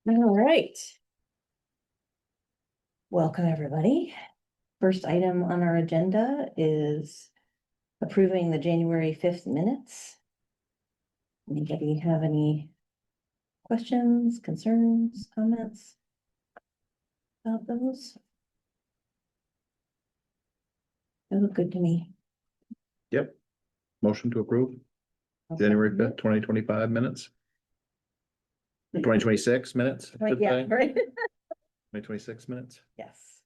All right. Welcome, everybody. First item on our agenda is approving the January 5th minutes. Anybody have any questions, concerns, comments about those? They look good to me. Yep. Motion to approve January 5th, 2025 minutes. 2026 minutes. I Right, should yeah, say. right. 2026 minutes. Yes.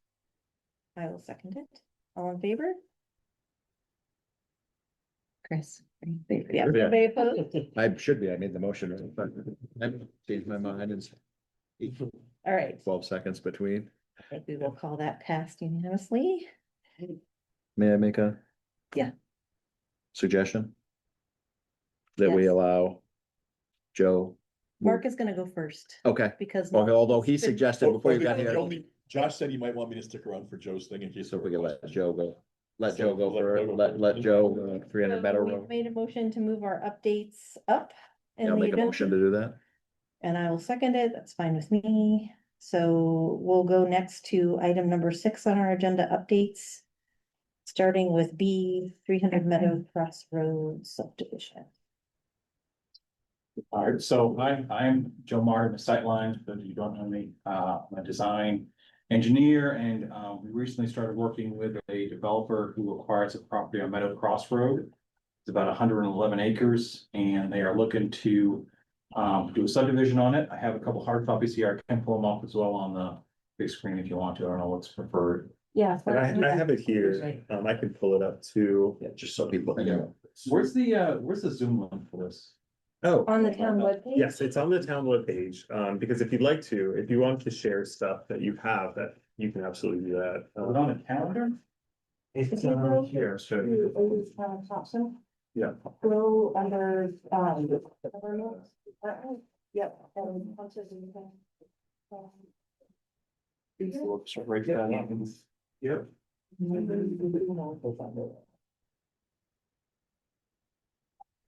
I will second it. All in favor? Chris, are you in favor? Yeah. Yeah. Anybody opposed? I should be. I made the motion, but I changed my mind. It's All right. 12 seconds between. I think we will call that passed unanimously. May I make a? Yeah. Suggestion? That we Yes. allow Joe. Mark is gonna go first. Okay. Because. Okay, although he Mark has been- suggested before you got here. Josh said he might want me to stick around for Joe's thing in case. So if we could let Joe go. Let Joe go for, let Joe, 300 Meadow So we've Road. made a motion to move our updates up. in I'll the make a motion to agenda, do that. And I will second it. That's fine with me. So we'll go next to item number 6 on our agenda updates. Starting with B, 300 Meadow Cross Road subdivision. All right, so I'm Joe Martin, the Sightline, but you don't know me, I'm a design engineer, and we recently started working with a developer who acquires a property on Meadow Cross Road. It's about 111 acres, and they are looking to do a subdivision on it. I have a couple hard copies here. I can pull them up as well on the big screen if you want to. I don't know what's preferred. Yeah. I have it here. I can pull it up too. Yeah, just so people know. Where's the Zoom link for this? Oh, On the town webpage? yes, it's on the town webpage. Because if you'd like to, if you want to share stuff that you have, that you can absolutely do that. Is it on the calendar? It's If you go here, so. Town of Topsham. Yeah. Go under, yep. Right down. Yep.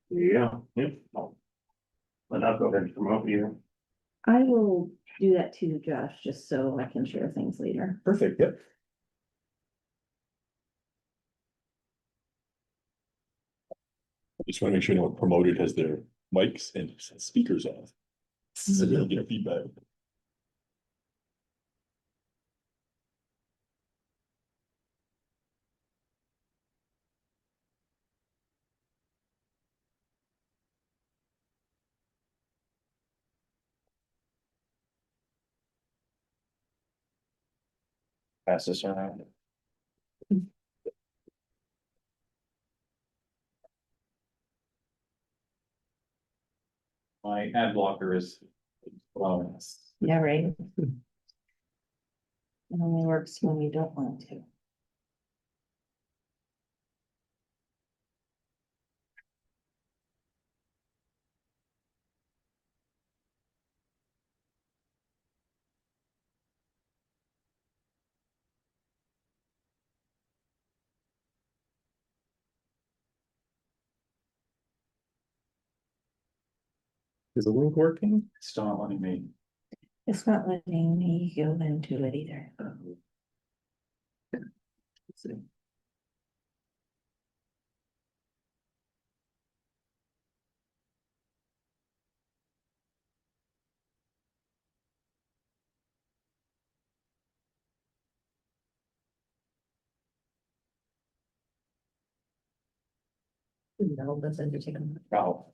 Yeah. Yep. But I'll go ahead and promote you. I will do that too, Josh, just so I can share things later. Perfect, yep. Just want to make sure anyone promoted has their mics and speakers off. So they don't get feedback. Pass this around. My ad blocker is. Well, Yeah, right. It only works when you don't want to. Is the link working? it's not letting me. It's not letting me go into it either. Let's see. No, that's entertaining. Oh.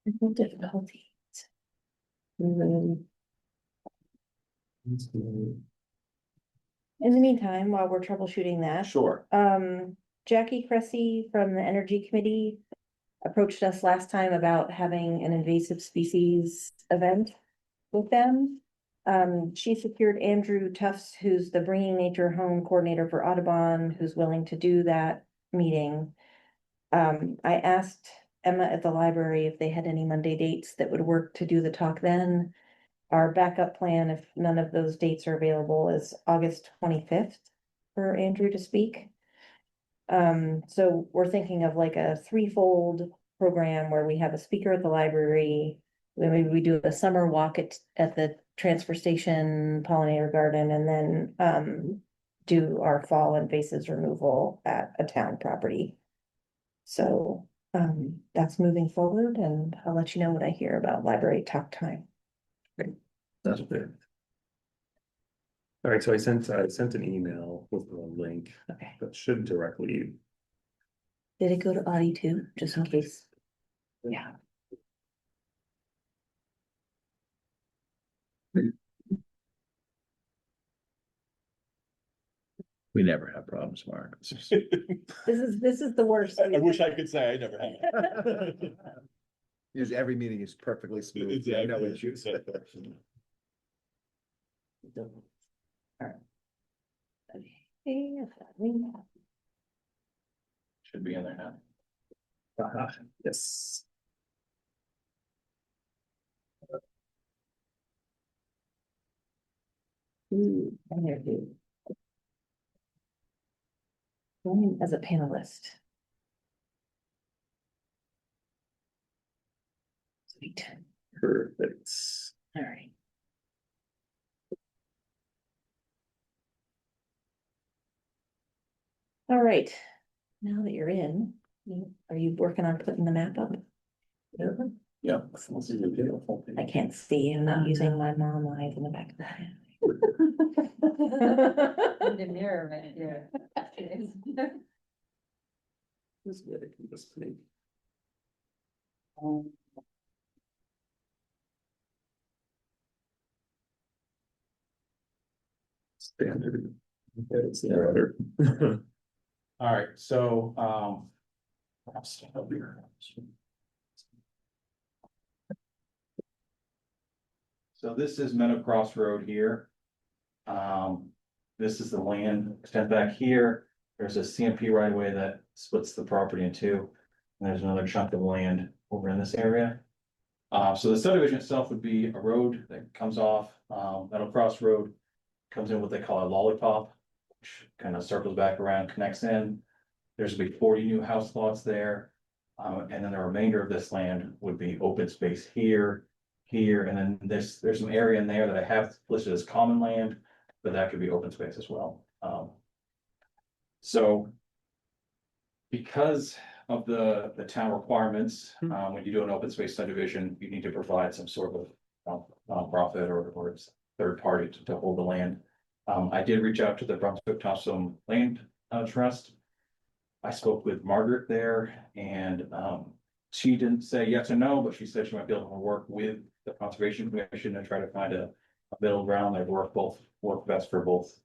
Technical difficulties. In the meantime, while we're troubleshooting that. Sure. Jackie Cressy from the Energy Committee approached us last time about having an invasive species event with them. She secured Andrew Tufts, who's the Bringing Nature Home Coordinator for Audubon, who's willing to do that meeting. I asked Emma at the library if they had any Monday dates that would work to do the talk then. Our backup plan, if none of those dates are available, is August 25th for Andrew to speak. So we're thinking of like a threefold program where we have a speaker at the library. Then maybe we do a summer walk at the transfer station, pollinator garden, and then, do our fall invasives removal at a town property. So, that's moving forward, and I'll let you know what I hear about library talk time. That's good. All right, so I sent an email with a link Okay. that should directly. Did it go to Audie too, just in case? Yeah. We never have problems, Mark. This is the worst. I wish I could say I never have. Usually every meeting is perfectly smooth. No issues. Should be in there now. Yes. Ooh, and there too. Join as a panelist. Sweet, Perfect. all right. All right, now that you're in, are you working on putting the map up? Yeah. I can't see, I'm not using my mom eyes in the back of the head. The mirror, right? Yeah. This way I can just make. Standard. Okay, it's there. All right, so, I'll stand up here. So this is Meadow Cross Road here. This is the land extend back here. There's a CMP right away that splits the property in two. And there's another chunk of land over in this area. So the subdivision itself would be a road that comes off, Meadow Cross Road. Comes in what they call a lollipop, which kind of circles back around, connects in. There's gonna be 40 new house lots there. And then the remainder of this land would be open space here, and then there's some area in there that I have listed as common land, but that could be open space as well. So because of the town requirements, when you do an open space subdivision, you need to provide some sort of nonprofit or third party to hold the land. I did reach out to the Brunswick Topsham Land Trust. I spoke with Margaret there, and she didn't say yes or no, but she said she might be able to work with the Conservation Commission to try to find a middle ground that work best for both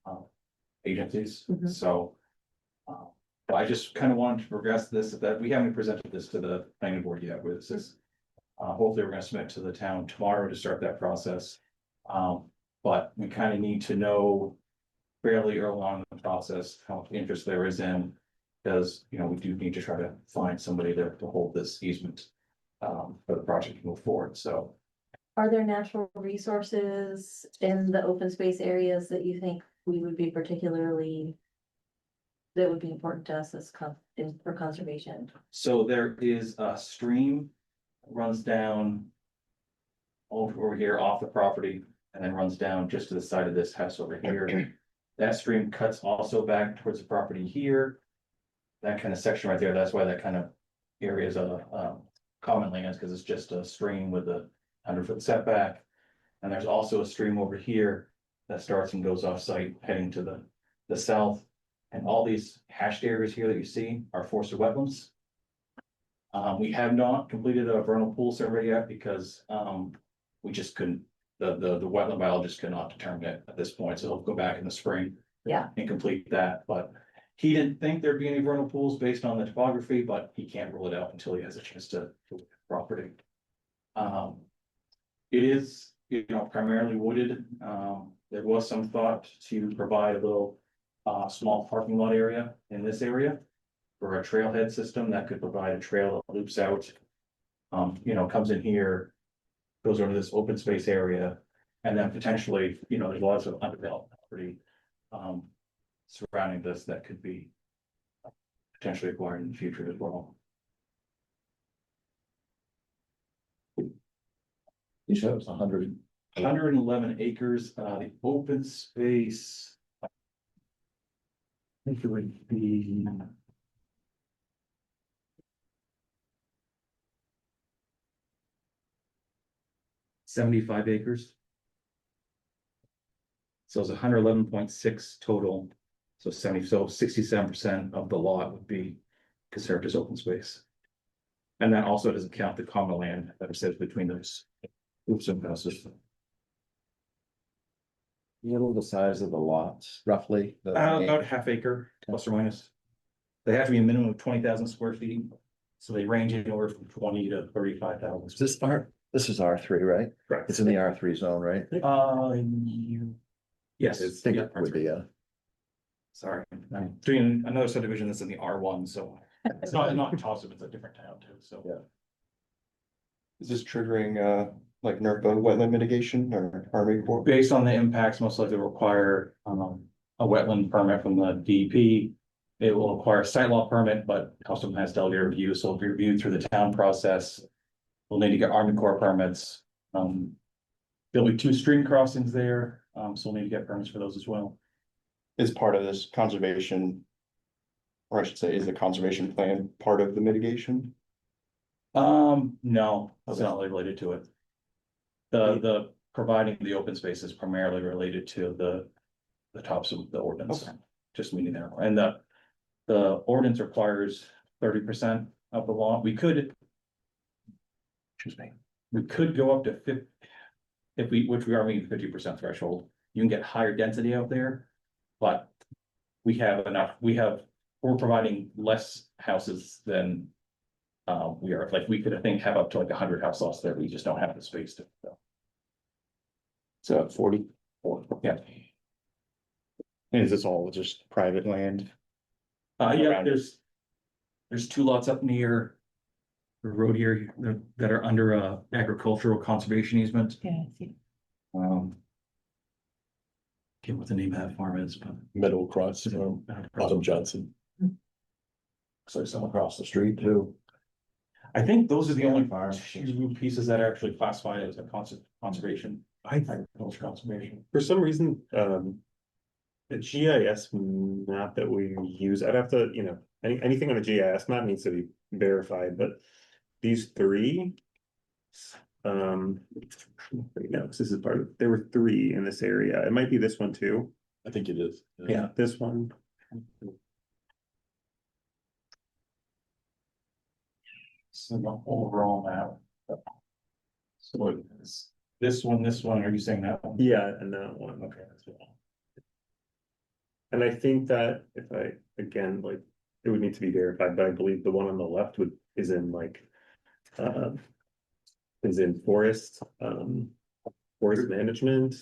agencies. Mhm. So I just kind of wanted to progress this, that we haven't presented this to the planning board yet, where this is. Hopefully, we're gonna submit to the town tomorrow to start that process. But we kind of need to know fairly early on in the process how much interest there is in. Because, you know, we do need to try to find somebody to hold this easement for the project to move forward, so. Are there natural resources in the open space areas that you think we would be particularly? That would be important to us as for conservation? So there is a stream that runs down. Over here off the property and then runs down just to the side of this house over here. That stream cuts also back towards the property here. That kind of section right there, that's why that kind of area is a common land, because it's just a stream with a 100-foot setback. And there's also a stream over here that starts and goes off site heading to the south. And all these hashed areas here that you see are forested wetlands. We have not completed a vernal pool survey yet because we just couldn't, the wetland biologist could not determine it at this point, so he'll go back in the spring. Yeah. And complete that, but he didn't think there'd be any vernal pools based on the topography, but he can't rule it out until he has a chance to look at the property. It is, you know, primarily wooded. There was some thought to provide a little small parking lot area in this area for a trailhead system that could provide a trail that loops out. You know, comes in here, goes over to this open space area, and then potentially, you know, there's lots of undeveloped property surrounding this that could be potentially acquired in the future as well. You said it was 100. 111 acres, the open space. I think it would be. 75 acres. So it's 111.6 total, so 67% of the lot would be conserved as open space. And that also doesn't count the common land that sits between those groups of houses. You know the size of the lots, roughly? About half acre, plus or minus. They have to be a minimum of 20,000 square feet, so they range anywhere from 20 to 35,000. Is this this is R3, right? Correct. It's in the R3 zone, right? Yes. I think Yeah, it would be, sorry, I'm doing another subdivision that's in the R1, so it's not Topsham, it's a different town too, so. Yeah. Is this triggering like NERPA wetland mitigation or Army Corps? Based on the impacts, most likely require a wetland permit from the DEP. It will require a site law permit, but Topsham has delegated review, so it'll be reviewed through the town process. We'll need to get Army Corps permits. There'll be 2 stream crossings there, so we'll need to get permits for those as well. Is part of this conservation, or I should say, is the conservation plan part of the mitigation? No, it's not related to it. The providing the open space is primarily related to the tops of the ordinance, Okay. just meeting there. And the ordinance requires 30% of the law. excuse me. We could go up to 50, which we are meeting 50% threshold. You can get higher density out there, but we have enough, we're providing less houses than we are, like, we could, I think, have up to like 100 house lots there, we just don't have the space to. So 40? Yeah. And is this all just private land? Yeah, Around it. there's 2 lots up near the road here that are under a agricultural conservation easement. Yeah. Can't what the name of that farm is, but. Meadow Cross, Autumn Johnson. So some across the street too. I think those are the only Farm. 2 pieces that are actually classified as a conservation, agriculture conservation. For some reason, the GIS map that we use, I'd have to, anything on a GIS map needs to be verified, but these 3. No, this is part of, there were 3 in this area. It might be this one too. I think it is. Yeah, this one. So the overall map. So it is this one, are you saying that one? Yeah, and that one. Okay, that's it. And I think that if I, again, like, it would need to be verified, but I believe the one on the left is in like, is in forest management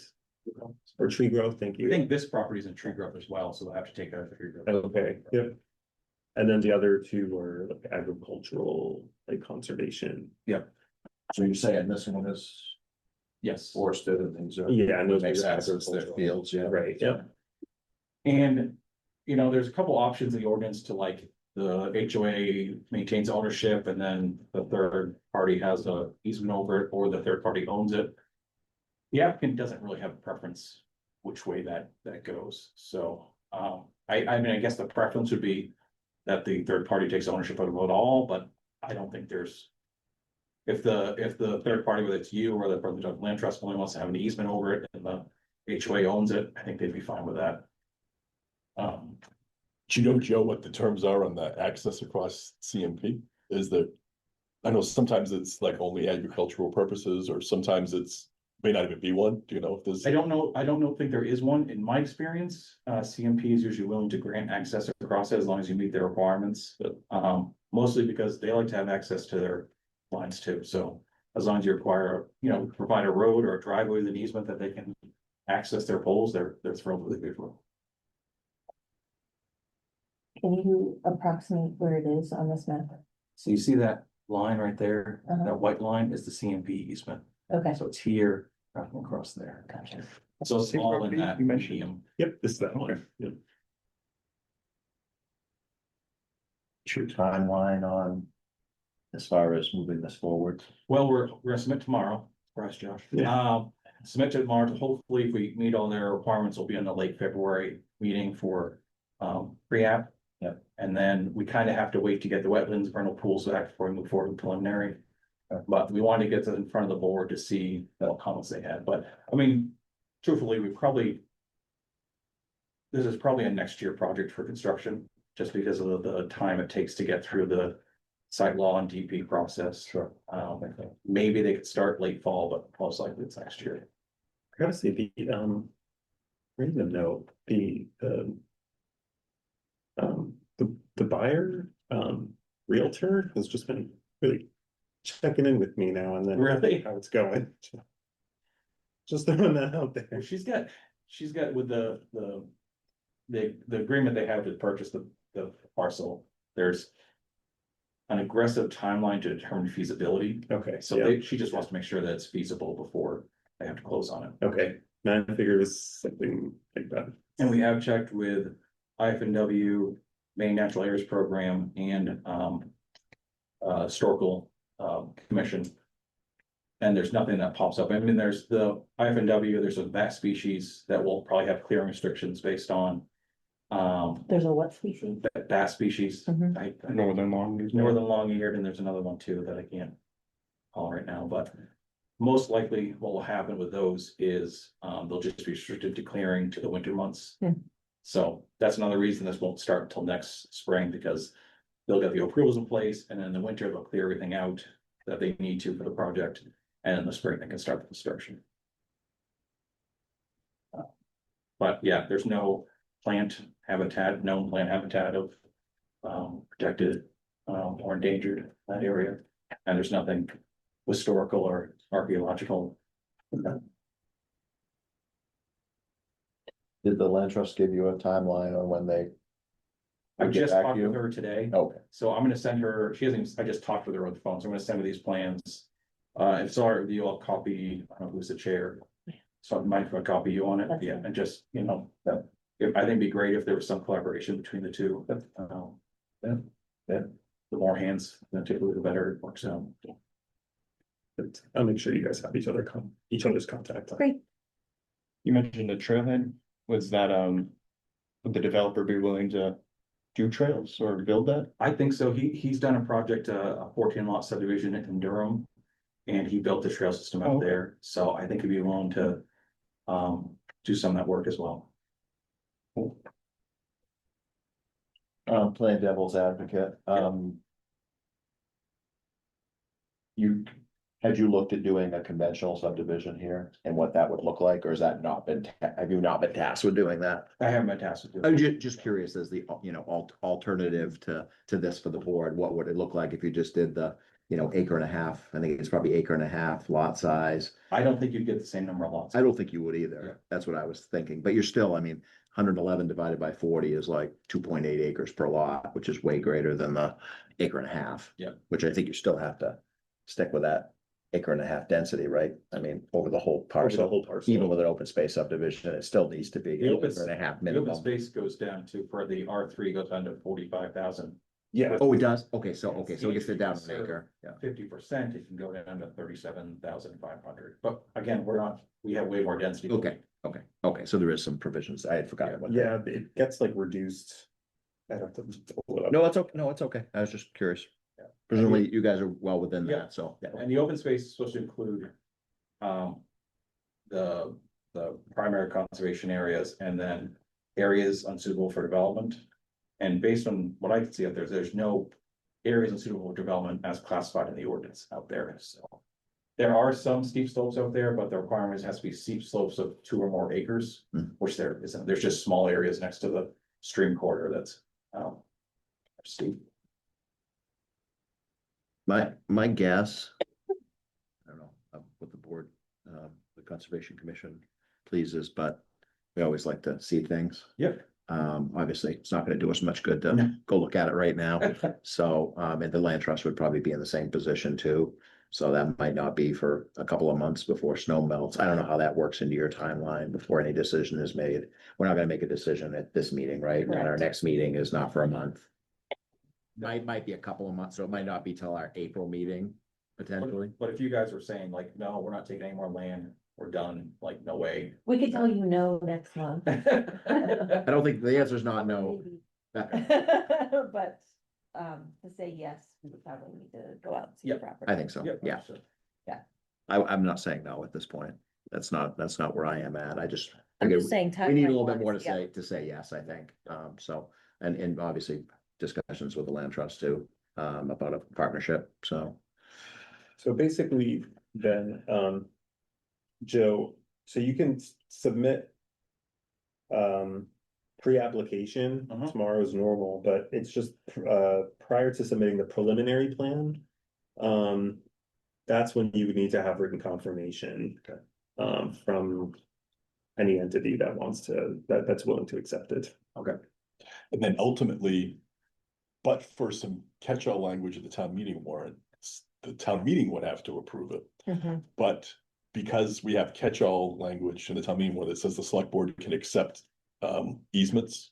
or tree growth, thank I you. think this property is in tree growth as well, so they'll have to take out the tree growth. Okay, yep. And then the other 2 were like agricultural, like conservation. So you're saying this one is Yes. forested and things are. Yeah, and those Makes are sense, it's their agricultural. fields, yeah. Right, yep. And, there's a couple options in the ordinance to, like, the HOA maintains ownership and then the third party has a easement over it, or the third party owns it. The applicant doesn't really have a preference which way that goes, so, I mean, I guess the preference would be that the third party takes ownership of it all, but I don't think there's. If the third party, whether it's you or the Brotherton Land Trust, only wants to have an easement over it and the HOA owns it, I think they'd be fine with that. Do you know, Joe, what the terms are on the access across CMP? Is there? I know sometimes it's like only agricultural purposes, or sometimes may not even be one. Do you know if there's? I don't know, think there is one. In my experience, CMP is usually willing to grant access across it as long as you meet their requirements. Mostly because they like to have access to their lines too, so as long as you require, provide a road or a driveway with an easement that they can access their poles, they're thrilled with it. Can you approximate where it is on this map? So you see that line right there, Uh-huh. that white line is the CMP easement, Okay, so it's here, across there. gotcha. So it's all in that You mentioned. medium. Yep, this is that one. Yep. your timeline on as far as moving this forward? Well, we're gonna submit tomorrow, for us, Josh. Submit to tomorrow, hopefully if we meet all their requirements, we'll be in the late February meeting for pre-app. Yep. And then we kind of have to wait to get the wetlands, vernal pools back before we move forward with preliminary. Okay. But we wanted to get to in front of the board to see what comments they had, but I mean, truthfully, this is probably a next year project for construction, just because of the time it takes to get through the site law and DP process. Sure. Maybe they could start late fall, but most likely it's next year. I gotta say, read the note, the buyer, realtor has just been really checking in with me now and then. Really? How it's going. Just throwing that out there. Well, she's got with the agreement they have to purchase the parcel, there's an aggressive timeline to determine feasibility. Okay, So yeah, she just wants to make sure that it's feasible before they have to close on it. okay, I figured it was something like that. And we have checked with IFNW, Maine Natural Areas Program, and Historical Commission. And there's nothing that pops up. I mean, there's the IFNW, there's a bat species that will probably have clearing restrictions based on There's a what species? bat species. Mhm. I Northern long. Northern long-eared, and there's another one too that I can't call right now, but most likely what will happen with those is they'll just be restricted to clearing to the winter months. Hmm. So that's another reason this won't start until next spring, because they'll get the approvals in place, and then in the winter they'll clear everything out that they need to for the project, and in the spring they can start the construction. But yeah, there's no plant habitat, known plant habitat of protected or endangered in that area, and there's nothing historical or archaeological. Did the land trust give you a timeline on when they? I would get just back talked to with you? her today, Okay, so I'm gonna send her, she hasn't, I just talked with her on the phone, so I'm gonna send her these plans. If it's all right with you, I'll copy, I don't know who's the chair. So I might copy you on it, That's yeah, fine. and just, you know, if, I think it'd be great if there was some collaboration between the two. Yeah. The more hands, typically the better it works out. But I'll make sure you guys have each other's contact. Great. You mentioned a trailhead. Was that, would the developer be willing to do trails or build that? I think so. He's done a project, a 14 lot subdivision in Durham. And he built the trail system Oh, out okay. there, so I think he'd be willing to do some of that work as well. playing devil's advocate, had you looked at doing a conventional subdivision here and what that would look like, or has that not been, have you not been tasked with doing that? I haven't been tasked with I'm doing it. just curious as the, alternative to this for the board, what would it look like if you just did the, acre and a half? I think it's probably acre and a half lot size. I don't think you'd get the same number of lots. I don't think you would Yeah. either. That's what I was thinking, but you're still, 111 divided by 40 is like 2.8 acres per lot, which is way greater than the acre and a half. Yeah. Which I think you still have to stick with that acre and a half density, right? Over the whole Over the parcel, whole parcel. even with an open space subdivision, it still needs to be The an open acre and a half The open minimum. space goes down to, for the R3 goes down to 45,000. Yeah, Oh, it does? Okay, so it gets it down to an acre, yeah. 50%, it can go down to 37,500. But again, we have way more density. Okay, so there is some provisions. I had forgotten what. yeah, it gets like reduced. I have to pull it up. No, it's okay. I was just curious. Yeah. Presumably you guys are well within Yeah. that, so. Yeah. And the open space is supposed to include the primary conservation areas and then areas unsuitable for development. And based on what I can see out there, there's no areas unsuitable for development as classified in the ordinance out there, so. There are some steep slopes out there, but the requirement has to be steep slopes of 2 or more acres, Hmm. which there isn't. There's just small areas next to the stream corridor that's steep. My guess. I don't know, what the board, the Conservation Commission pleases, but we always like to see things. Yep. Obviously, it's not gonna do us much good No. to go look at it right now. So, and the land trust would probably be in the same position too. So that might not be for a couple of months before snow melts. I don't know how that works into your timeline before any decision is made. We're not gonna make a decision at this meeting, right? And our Correct. next meeting is not for a month. might be a couple of months, so it might not be till our April meeting, potentially. But if you guys are saying like, no, we're not taking any more land, we're done, like, no way. We could tell you no next month. I don't think the answer is not no. But, to say yes, we would probably need to go out and see the Yep. property. I think so, Yep, yeah. understood. I'm not saying no at this point. That's not where I am at. I just. I'm figured just saying. We need a little bit timeline-wise, more to yeah. say yes, I think. So, and obviously discussions with the land trust too, about a partnership, so. So basically, then, Joe, so you can submit. Pre-application, Mhm. tomorrow is normal, but it's just, prior to submitting the preliminary plan. That's when you would need to have written confirmation. From any entity that wants to, that's willing to accept it. And then ultimately, but for some catch-all language in the town meeting warrant, the town meeting would have to approve it. Mhm. But because we have catch-all language in the town meeting warrant that says the select board can accept easements,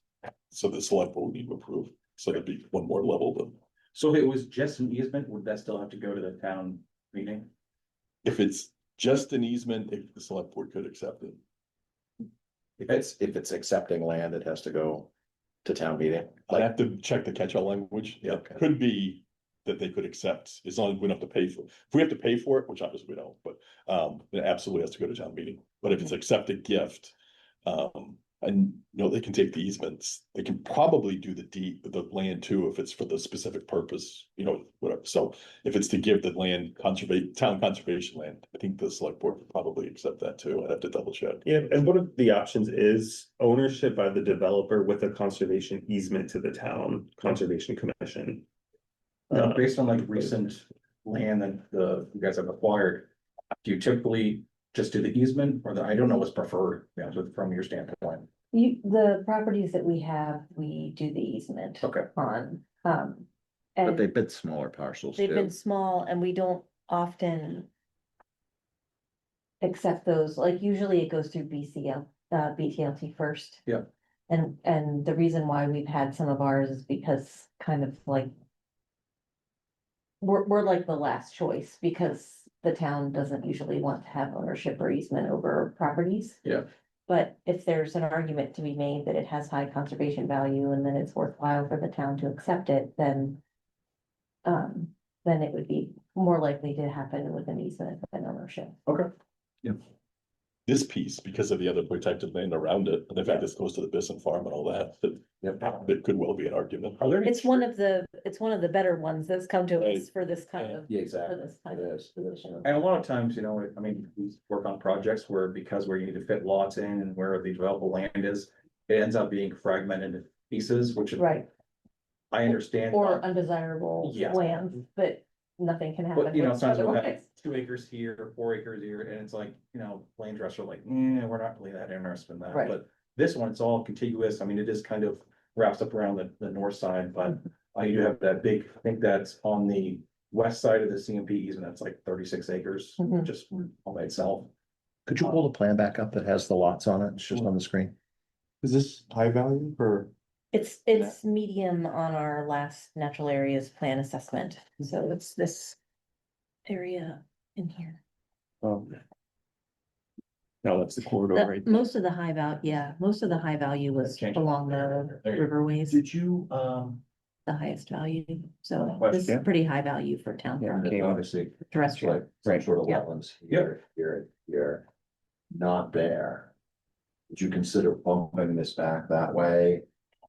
so the select board would need to approve. So there'd be one more level than, So if it was just an easement, would that still have to go to the town meeting? if it's just an easement, if the select board could accept it. If it's accepting land, it has to go to town meeting. I'd have to check the catch-all language. Yeah. It could be that they could accept, as long as we don't have to pay for, if we have to pay for it, which obviously we don't, but it absolutely has to go to town meeting. But if it's accepted gift, and they can take the easements, they can probably do the deed, the land too, if it's for the specific purpose, whatever. So if it's to give the land town conservation land, I think the select board would probably accept that too. I'd have to double check. Yeah, and one of the options is ownership by the developer with a conservation easement to the town conservation commission. Based on like recent land that you guys have acquired, do you typically just do the easement or I don't know what's preferred, from your standpoint? The properties that we have, we do the easement. Okay. On, But and they've been smaller parcels they've been too. small and we don't often accept those, like usually it goes through BTLT first. Yeah. And the reason why we've had some of ours is because kind of like we're like the last choice because the town doesn't usually want to have ownership or easement over properties. Yeah. But if there's an argument to be made that it has high conservation value and then it's worthwhile for the town to accept it, then it would be more likely to happen with an easement than ownership. This piece, because of the other protected land around it, and the fact this goes to the Bisson farm and all that, it could well be an argument. Are there any? It's one of the better ones that's come to us Right. for this kind of, Yeah, for exactly. this kind of position. And a lot of times, we work on projects where because you need to fit lots in and where the developable land is, it ends up being fragmented into pieces, which Right, I understand. or undesirable Yes. land, but nothing can happen. But with sometimes we'll have otherwise. 2 acres here, 4 acres here, and it's like, land trusts are like, we're not really that interested in that. Right. But this one, it's all contiguous. I mean, it is kind of wraps up around the north side, but you do have that big, I think that's on the west side of the CMP easement, that's like 36 acres, Mhm. just all by itself. Could you pull the plan back up that has the lots on it? It's just on the screen. Is this high value or? It's medium on our last natural areas plan assessment, so it's this area in here. No, that's the corridor right there. Most of the high value was Change. along the There you go. riverways, Did you, the highest value, so Question. this is pretty high value for town Yeah, property, Obviously, terrestrial. some sort of Yeah. wetlands here, you're not there. Would you consider bumping this back that way?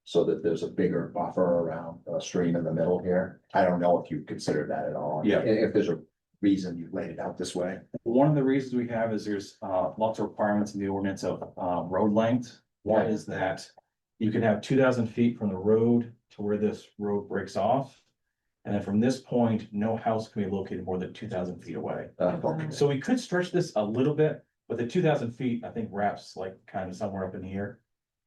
So that there's a bigger buffer around the stream in the middle here? I don't know if you consider that at all. Yeah. If there's a reason you laid it out this way. one of the reasons we have is there's lots of requirements in the ordinance of road length. One is that you can have 2,000 feet from the road to where this road breaks off. And then from this point, no house can be located more than 2,000 feet away. Okay. So we could stretch this a little bit, but the 2,000 feet, I think wraps like kind of somewhere up in here.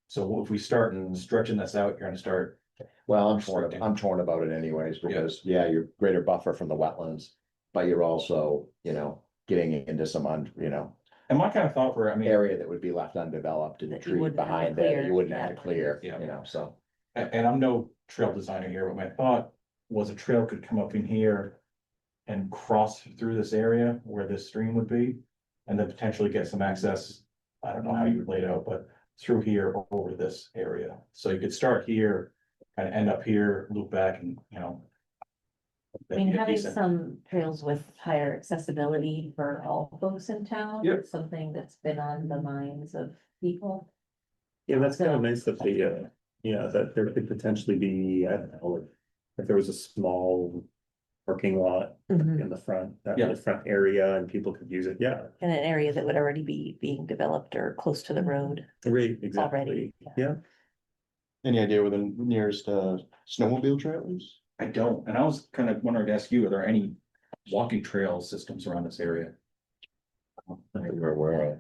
So if we start stretching this out, you're gonna start. Well, I'm torn about it anyways, because, you're greater buffer from the wetlands, but you're also, getting into some And my kind of thought for, area that would be left undeveloped and That you tree wouldn't have to behind there, clear, you wouldn't have yeah. to clear, Yeah. so. and I'm no trail designer here, but my thought was a trail could come up in here and cross through this area where this stream would be, and then potentially get some access. I don't know how you would lay it out, but through here over this area. So you could start here, kind of end up here, loop back and, you know. I mean, that'd be a having decent- some trails with higher accessibility for all folks in town. Yep. is something that's been on the minds of people. Yeah, that's kind of So- nice that the, yeah, that there could potentially be, I don't know, like, if there was a small parking lot in the front, that Yeah. little front area and people could use it, yeah, In an area that would already be being developed or close to the road right, already. exactly, yeah. Any idea where the nearest snowmobile trail is? I don't, and I was kind of wondering to ask you, are there any walking trail systems around this area? We're aware of.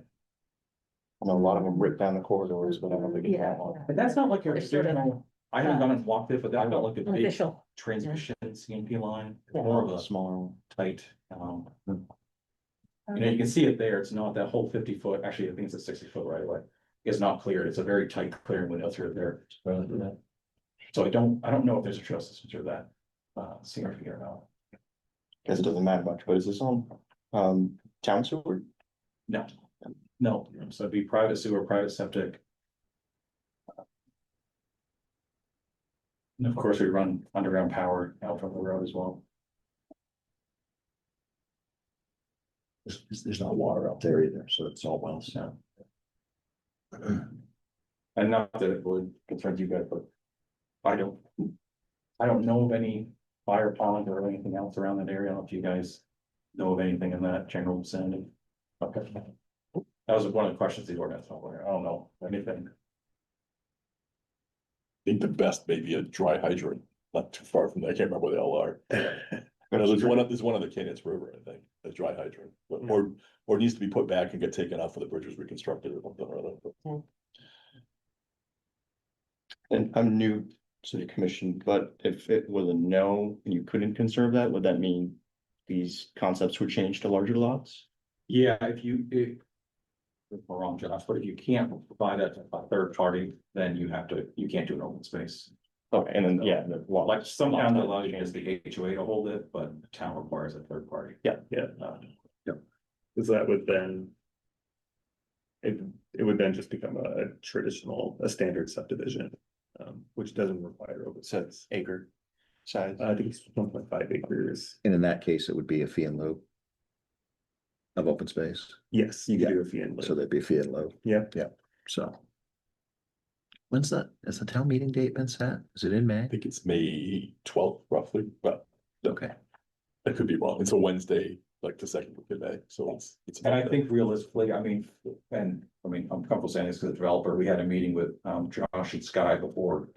I know a lot of them rip down the corridors, but I don't think it's that long. But that's not like your It's sort of, traditional, I haven't gone and walked it, but that felt like a big Official. transmission CMP line, Yeah. more of a Smaller one. tight, you know, you can see it there, it's not that whole 50 foot, actually, I think it's a 60 foot right away. It's not cleared, it's a very tight clearing window through there. So I don't know if there's a trail system through that, CMP or not. Guess it doesn't matter much, but is this on town sewer? No, no, so it'd be private sewer, private septic. And of course, we run underground power out from the road as well. There's not water out there either, so it's all wells. So. And not that it would concern you guys, but I don't know of any fire pond or anything else around that area. I don't know if you guys know of anything in that general vicinity. Okay. That was one of the questions the ordinance, I don't know anything. I think the best may be a dry hydrant, not too far from there. I can't remember where they all are. No, there's one on the Canyons River, I think, a dry hydrant, or it needs to be put back and get taken out for the bridge was reconstructed or something or other. And I'm new to the commission, but if it was a no and you couldn't conserve that, would that mean these concepts would change to larger lots? Yeah, if we're wrong, Josh, but if you can't provide a third party, then you can't do an open space. Okay, and then, yeah, Like some towns allow you just the HOA to hold it, but the town requires a third party. Yeah. Cause that would then. It would then just become a standard subdivision, which doesn't require open so space. acre size. I think it's 1.5 acres. And in that case, it would be a fee and lieu of open space. Yes, you could Yeah. do a fee and lieu. So there'd be a fee and lieu. Yeah. Yeah, so. When's that? Has the town meeting date been set? Is it in May? I think it's May 12th roughly, but Okay. I could be wrong. It's a Wednesday, like the second week of May, so it's. And I think realistically, I'm comfortable saying this because the developer, we had a meeting with Josh and Sky before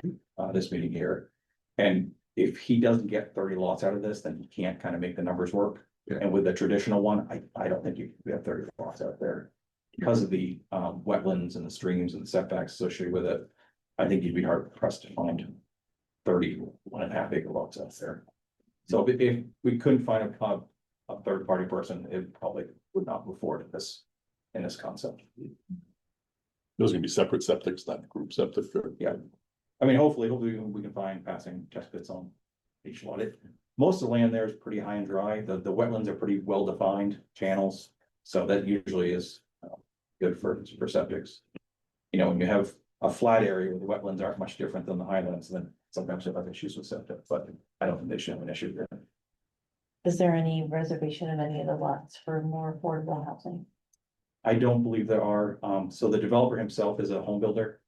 this meeting here. And if he doesn't get 30 lots out of this, then he can't kind of make the numbers work. Yeah. And with the traditional one, I don't think you can have 30 lots out there. Because of the wetlands and the streams and the setbacks associated with it, I think you'd be hard pressed to find 31.5 acre lots out there. So if we couldn't find a third party person, it probably would not move forward in this concept. Those are gonna be separate septics, not group septic. Yeah. I mean, hopefully we can find passing test pits on each lot. Most of the land there is pretty high and dry. The wetlands are pretty well defined channels. So that usually is good for septics. You know, when you have a flat area where the wetlands aren't much different than the highlands, then sometimes you have issues with septic, but I don't think they should have an issue there. Is there any reservation of any of the lots for more affordable housing? I don't believe there are. So the developer himself is a home builder.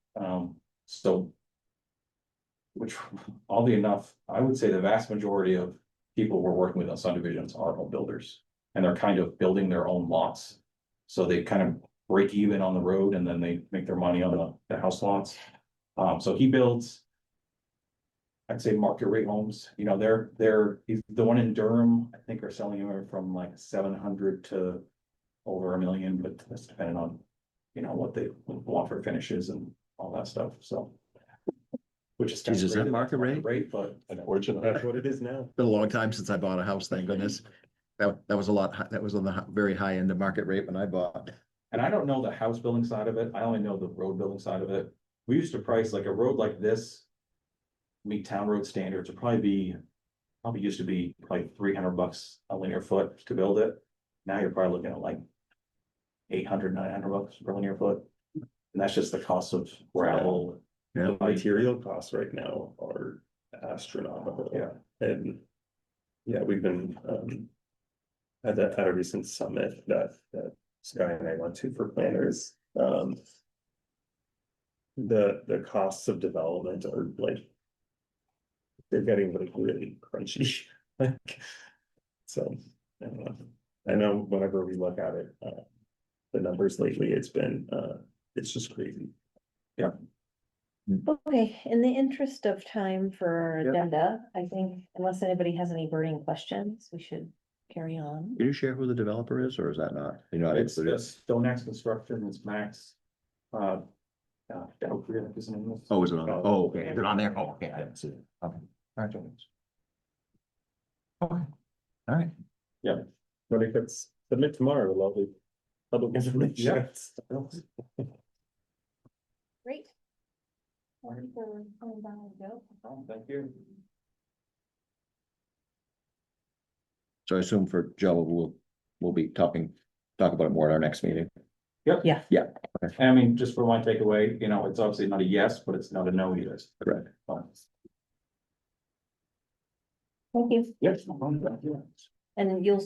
So. Which oddly enough, I would say the vast majority of people we're working with on subdivisions are home builders. And they're kind of building their own lots. So they kind of break even on the road and then they make their money on the house lots. So he builds. I'd say market rate homes, you know, the one in Durham, I think are selling anywhere from like 700 to over $1 million, but that's depending on, you know, what they want for finishes and all that stuff, so. Which is. Geez, is that market rate? Rate, but Unfortunately. That's what it is now. Been a long time since I bought a house, thank goodness. That was a lot, that was on the very high end of market rate when I bought. and I don't know the house building side of it, I only know the road building side of it. We used to price like a road like this. Meet town road standards would probably be probably used to be like $300 a linear foot to build it. Now you're probably looking at like 800, $900 per linear foot. And that's just the cost of gravel. Yeah. The material costs right now are astronomical. Yeah. And yeah, we've been at a recent summit that Sky and I went to for planners. The costs of development are like they're getting like really crunchy. Like, so I don't know. I know whenever we look at it, the numbers lately, it's just crazy. Okay, in the interest of time for our agenda, I think unless anybody has any burning questions, we should carry on. Can you share who the developer is, or is that not, you know, It's it's, Stoneaxe Construction, it's Max. Dow, is the name of it. oh, is it on, oh, okay, is it on there? Oh, okay, I didn't see it. Okay. All right. Okay. All right. But if it's submit tomorrow, lovely public information. Yeah. Great. Sorry for coming by and go. Thank you. So I assume for Joe, we'll be talk about it more at our next meeting. Yeah. Yeah. And I mean, just for my takeaway, you know, it's obviously not a yes, but it's not a no either. Correct. Thank you. Yes. No problem. Thank you. And you'll,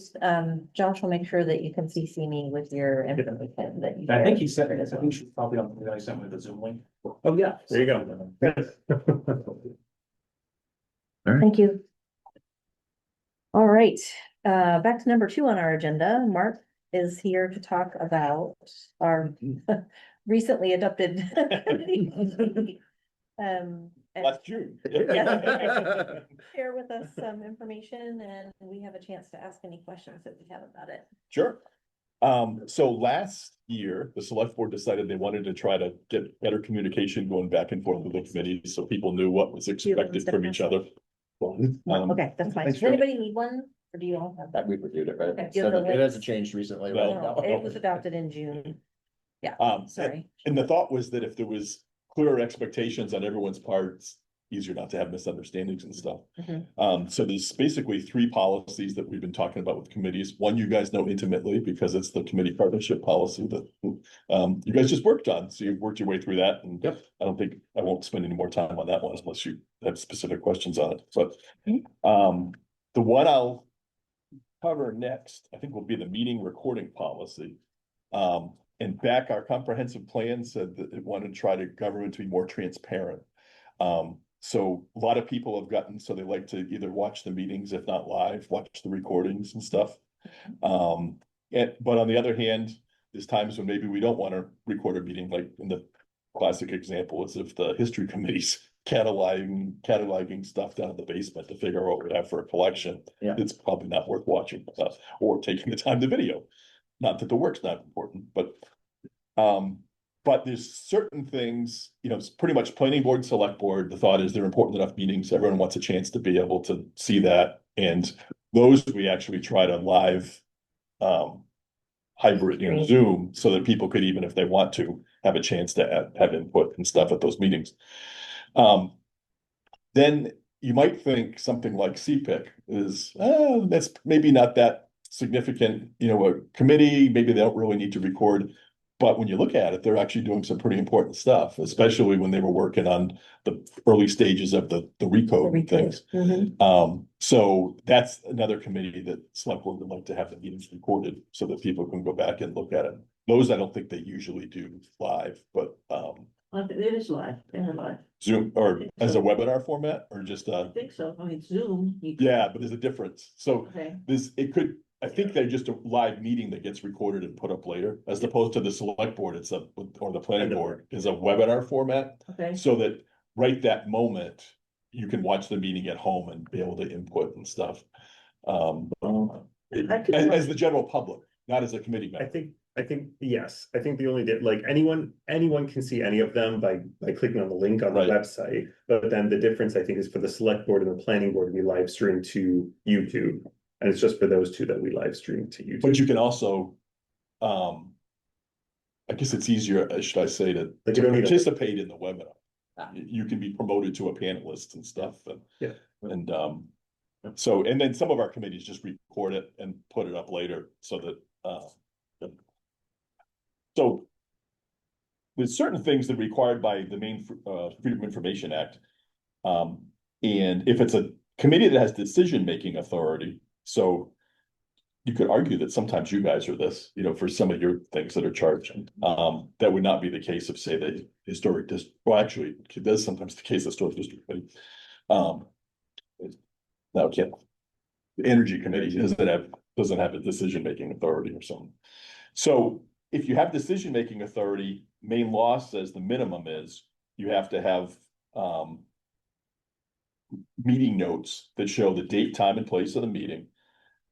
Josh will make sure that you can CC me with your information that you. I think he shared said, as I well. think she's probably on, I sent me the Zoom link. Oh, yeah, there you go. Thank you. All right, back to number 2 on our agenda. Mark is here to talk about our recently adopted. And Last June. share with us some information, and we have a chance to ask any questions that we have about it. Sure. So last year, the select board decided they wanted to try to get better communication going back and forth with the committees, so people knew what was expected from each other. Okay, that's fine. thanks, Does anybody need one, or do you all have that? We reviewed it, right? Okay, It do you have the hasn't links? changed recently, No. right? No, it was adopted in June. Yeah, sorry. And the thought was that if there was clearer expectations on everyone's parts, easier not to have misunderstandings and stuff. So there's basically 3 policies that we've been talking about with committees. One, you guys know intimately because it's the committee partnership policy that you guys just worked on. So you've worked your way through that, and Yep. I don't think I won't spend any more time on that one unless you have specific questions on it. But Okay. the one I'll cover next, I think will be the meeting recording policy. And back, our comprehensive plan said that it wanted to try to government to be more transparent. So a lot of people have gotten, so they like to either watch the meetings, if not live, watch the recordings and stuff. But on the other hand, there's times when maybe we don't want to record a meeting, like in the classic example is if the history committee's cataloging stuff down in the basement to figure out what we have for a collection. Yeah. It's probably not worth watching, or taking the time to video. Not that the work's not important, but there's certain things, you know, it's pretty much planning board, select board. The thought is they're important enough meetings. Everyone wants a chance to be able to see that. And those we actually try to live hybrid, you know, Zoom, so that people could, even if they want to, have a chance to have input and stuff at those meetings. Then you might think something like CPIC is, that's maybe not that significant, you know, a committee, maybe they don't really need to record. But when you look at it, they're actually doing some pretty important stuff, especially when they were working on the early stages of the recode and things. So that's another committee that select board would like to have the meetings recorded so that people can go back and look at it. Those I don't think they usually do live, but It is live, they're live. Zoom or as a webinar format or just I think so, I mean, Zoom. yeah, but there's a difference. So Okay, I think they're just a live meeting that gets recorded and put up later, as opposed to the select board, or the planning board is a webinar format. okay. So that right that moment, you can watch the meeting at home and be able to input and stuff. As the general public, not as a committee member. I think, yes, I think the only, like, anyone can see any of them by clicking on the link on the Right. website. But then the difference, I think, is for the select board and the planning board, we live stream to YouTube. And it's just for those 2 that we live stream to YouTube. But you can also, I guess it's easier, should I say, to Like, you don't need a- participate in the webinar. You can be promoted to a panelist and stuff, and, Yeah. and, So, and then some of our committees just record it and put it up later so that, so there's certain things that are required by the Maine Freedom of Information Act. And if it's a committee that has decision-making authority, so you could argue that sometimes you guys are this, for some of your things that are charged. That would not be the case of, say, the historic district. Well, actually, it is sometimes the case of historic district committee. Now, can't. The Energy Committee doesn't have a decision-making authority or something. So if you have decision-making authority, Maine law says the minimum is you have to have meeting notes that show the date, time, and place of the meeting,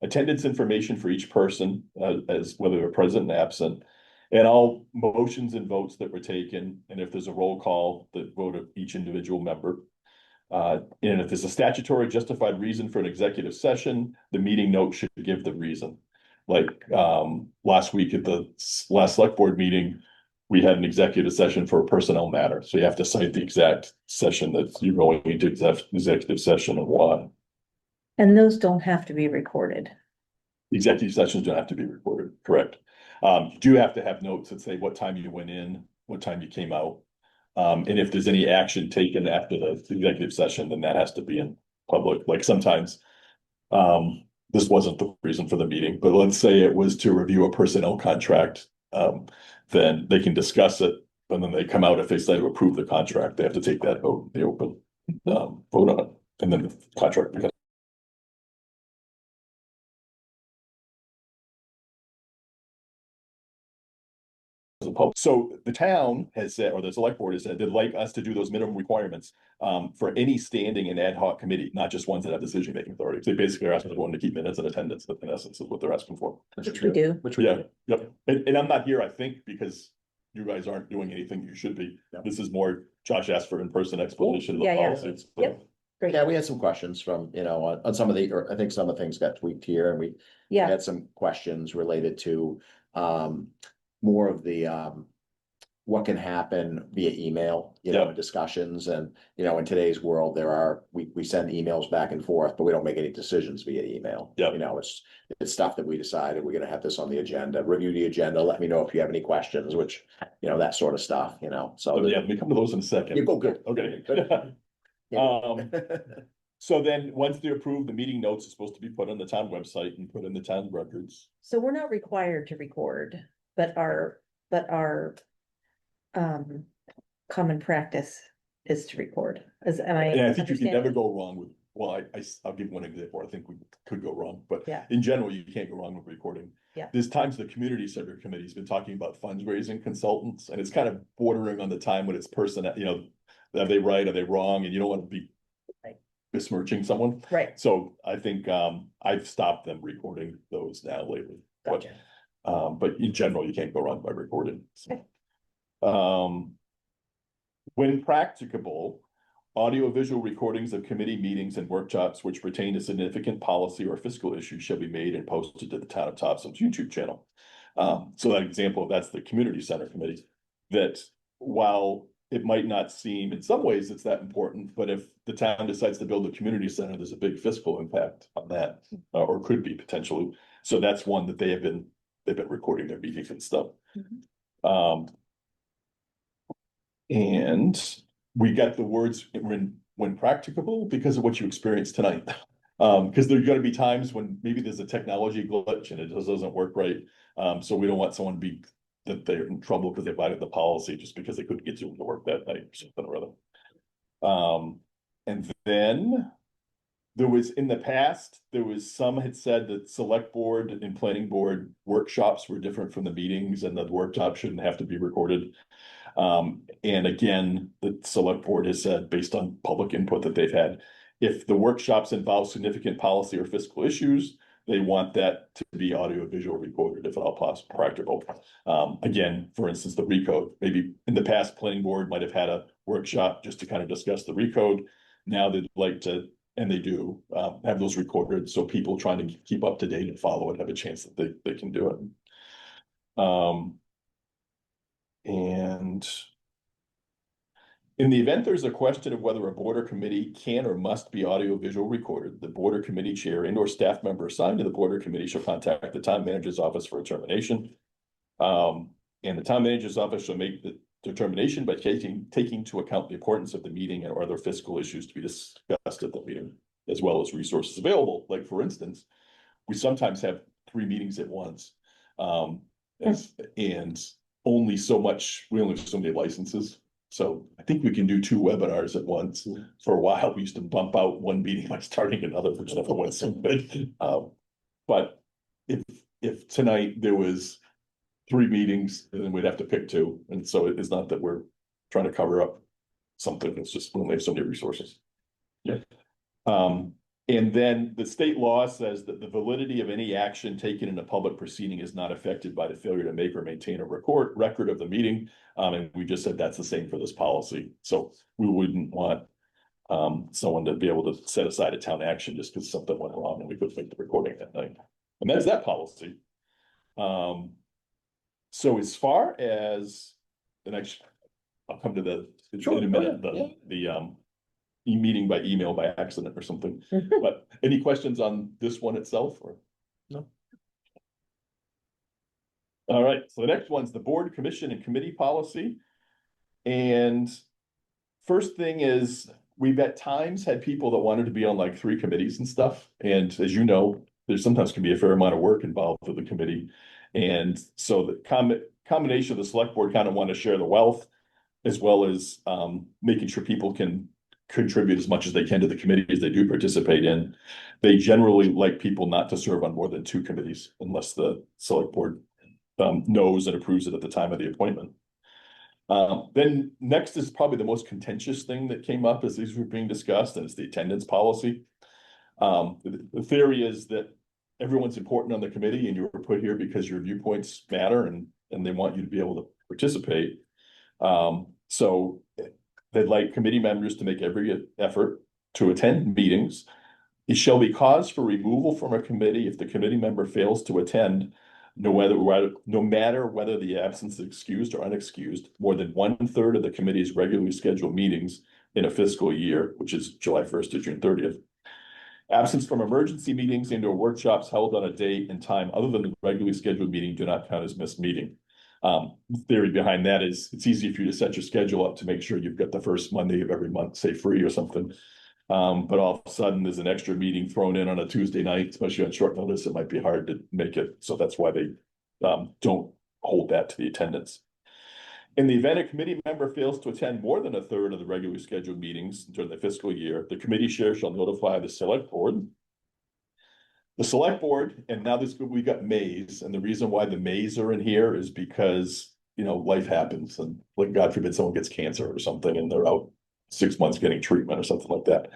attendance information for each person, as whether they're present and absent, and all motions and votes that were taken, and if there's a roll call, the vote of each individual member. And if there's a statutory justified reason for an executive session, the meeting note should give the reason. Like last week at the last select board meeting, we had an executive session for a personnel matter. So you have to cite the exact session that you're going into executive session and why. And those don't have to be recorded. Executive sessions don't have to be recorded, correct? You do have to have notes that say what time you went in, what time you came out. And if there's any action taken after the executive session, then that has to be in public. Like sometimes, this wasn't the reason for the meeting, but let's say it was to review a personnel contract, then they can discuss it. And then they come out, if they decide to approve the contract, they have to take that vote, the open, vote on it, and then the contract becomes. So the town has said, or the select board has said, they'd like us to do those minimum requirements for any standing and ad hoc committee, not just ones that have decision-making authority. So they basically are asking everyone to keep minutes and attendance, in essence, is what they're asking for. Which we do. Which we Yeah, do. yep. And I'm not here, I think, because you guys aren't doing anything you should be. No. This is more Josh asked for in-person explanation of the Yeah, yeah. policies. Yep. Great. Yeah, we had some questions from, on some of the, or I think some of the things got tweaked here, and we Yeah, had some questions related to more of the what can happen via email, Yeah. in discussions. And, in today's world, we send emails back and forth, but we don't make any decisions via email. Yeah. It's stuff that we decided we're gonna have this on the agenda, review the agenda, let me know if you have any questions, which, that sort of stuff, so. So yeah, we come to those in a second. You go good. Okay. Good. So then, once they're approved, the meeting notes are supposed to be put on the town website and put in the town records. so we're not required to record, but our common practice is to record. Am I? And I think you can never understanding? go wrong with, well, I'll give one example. I think we could go wrong, but Yeah. in general, you can't go wrong with recording. Yeah. There's times the community center committee's been talking about fundraising consultants, and it's kind of bordering on the time when it's are they right, are they wrong, and you don't want to be Right. besmirching someone. Right, So I think I've stopped them recording those now lately. gotcha. But in general, you can't go wrong by recording. So. Okay. When practicable, audio-visual recordings of committee meetings and workshops which pertain to significant policy or fiscal issues shall be made and posted to the Town of Topsham's YouTube channel. So that example, that's the community center committee, that while it might not seem, in some ways it's that important, but if the town decides to build a community center, there's a big fiscal impact on that, or could be potentially. So that's one that they've been recording their meetings and stuff. And we got the words when practicable because of what you experienced tonight. Because there are gonna be times when maybe there's a technology glitch and it just doesn't work right. So we don't want someone to be that they're in trouble because they violated the policy just because they couldn't get to work that night or something or other. And then there was, in the past, some had said that select board and planning board workshops were different from the meetings and the workshop shouldn't have to be recorded. And again, the select board has said, based on public input that they've had, if the workshops involve significant policy or fiscal issues, they want that to be audio visual recorded if at all possible, practical. Again, for instance, the recode, maybe in the past, planning board might have had a workshop just to kind of discuss the recode. Now they'd like to, and they do, have those recorded so people trying to keep up to date and follow it have a chance that they can do it. And In the event there's a question of whether a board or committee can or must be audio-visual recorded, the board or committee chair and or staff member assigned to the board or committee shall contact the town manager's office for a termination. And the town manager's office shall make the determination by taking into account the importance of the meeting or other fiscal issues to be discussed at the meeting, as well as resources available. Like, for instance, we sometimes have 3 meetings at once. And only so much, we only have so many licenses. So I think we can do 2 webinars at once. For a while, we used to bump out one meeting by starting another, which never went so good. But if tonight there was 3 meetings, then we'd have to pick 2. And so it's not that we're trying to cover up something, it's just we only have so many resources. Yeah. And then the state law says that the validity of any action taken in a public proceeding is not affected by the failure to make or maintain a record of the meeting. And we just said that's the same for this policy. So we wouldn't want someone to be able to set aside a town action just because something went wrong and we couldn't make the recording that night. And that's that policy. So as far as the next, I'll come to the in a minute, the meeting by email by accident or something. But any questions on this one itself or no? All right, so the next one's the board, commission, and committee policy. And first thing is, we've at times had people that wanted to be on like 3 committees and stuff. And as you know, there's sometimes can be a fair amount of work involved with the committee. And so the combination of the select board kind of want to share the wealth, as well as making sure people can contribute as much as they can to the committees they do participate in. They generally like people not to serve on more than 2 committees unless the select board knows and approves it at the time of the appointment. Then next is probably the most contentious thing that came up as these were being discussed, and it's the attendance policy. The theory is that everyone's important on the committee and you were put here because your viewpoints matter and they want you to be able to participate. So they'd like committee members to make every effort to attend meetings. It shall be cause for removal from a committee if the committee member fails to attend, no matter whether the absence is excused or unexcused, more than 1/3 of the committee's regularly scheduled meetings in a fiscal year, which is July 1st to June 30th. Absence from emergency meetings and/or workshops held on a date and time other than the regularly scheduled meeting do not count as missed meeting. The theory behind that is it's easy for you to set your schedule up to make sure you've got the first Monday of every month, say free or something. But all of a sudden there's an extra meeting thrown in on a Tuesday night, especially on short notice, it might be hard to make it. So that's why they don't hold that to the attendance. In the event a committee member fails to attend more than 1/3 of the regularly scheduled meetings during the fiscal year, the committee chair shall notify the select board. The select board, and now we got Mays, and the reason why the Mays are in here is because, you know, life happens and like, God forbid someone gets cancer or something and they're out 6 months getting treatment or something like that.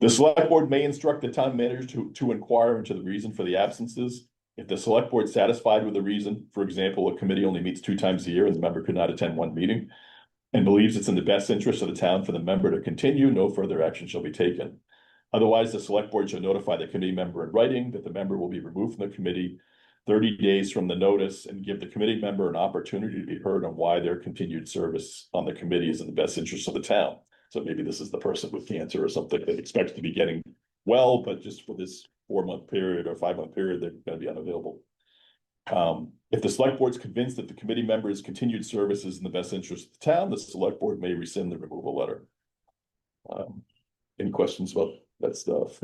The select board may instruct the town manager to inquire into the reason for the absences. If the select board is satisfied with the reason, for example, a committee only meets 2 times a year and the member could not attend 1 meeting, and believes it's in the best interest of the town for the member to continue, no further action shall be taken. Otherwise, the select board shall notify the committee member in writing that the member will be removed from the committee 30 days from the notice and give the committee member an opportunity to be heard on why their continued service on the committee is in the best interest of the town. So maybe this is the person with cancer or something that expects to be getting well, but just for this 4-month period or 5-month period, they're going to be unavailable. If the select board is convinced that the committee member's continued service is in the best interest of the town, the select board may rescind the removal letter. Any questions about that stuff?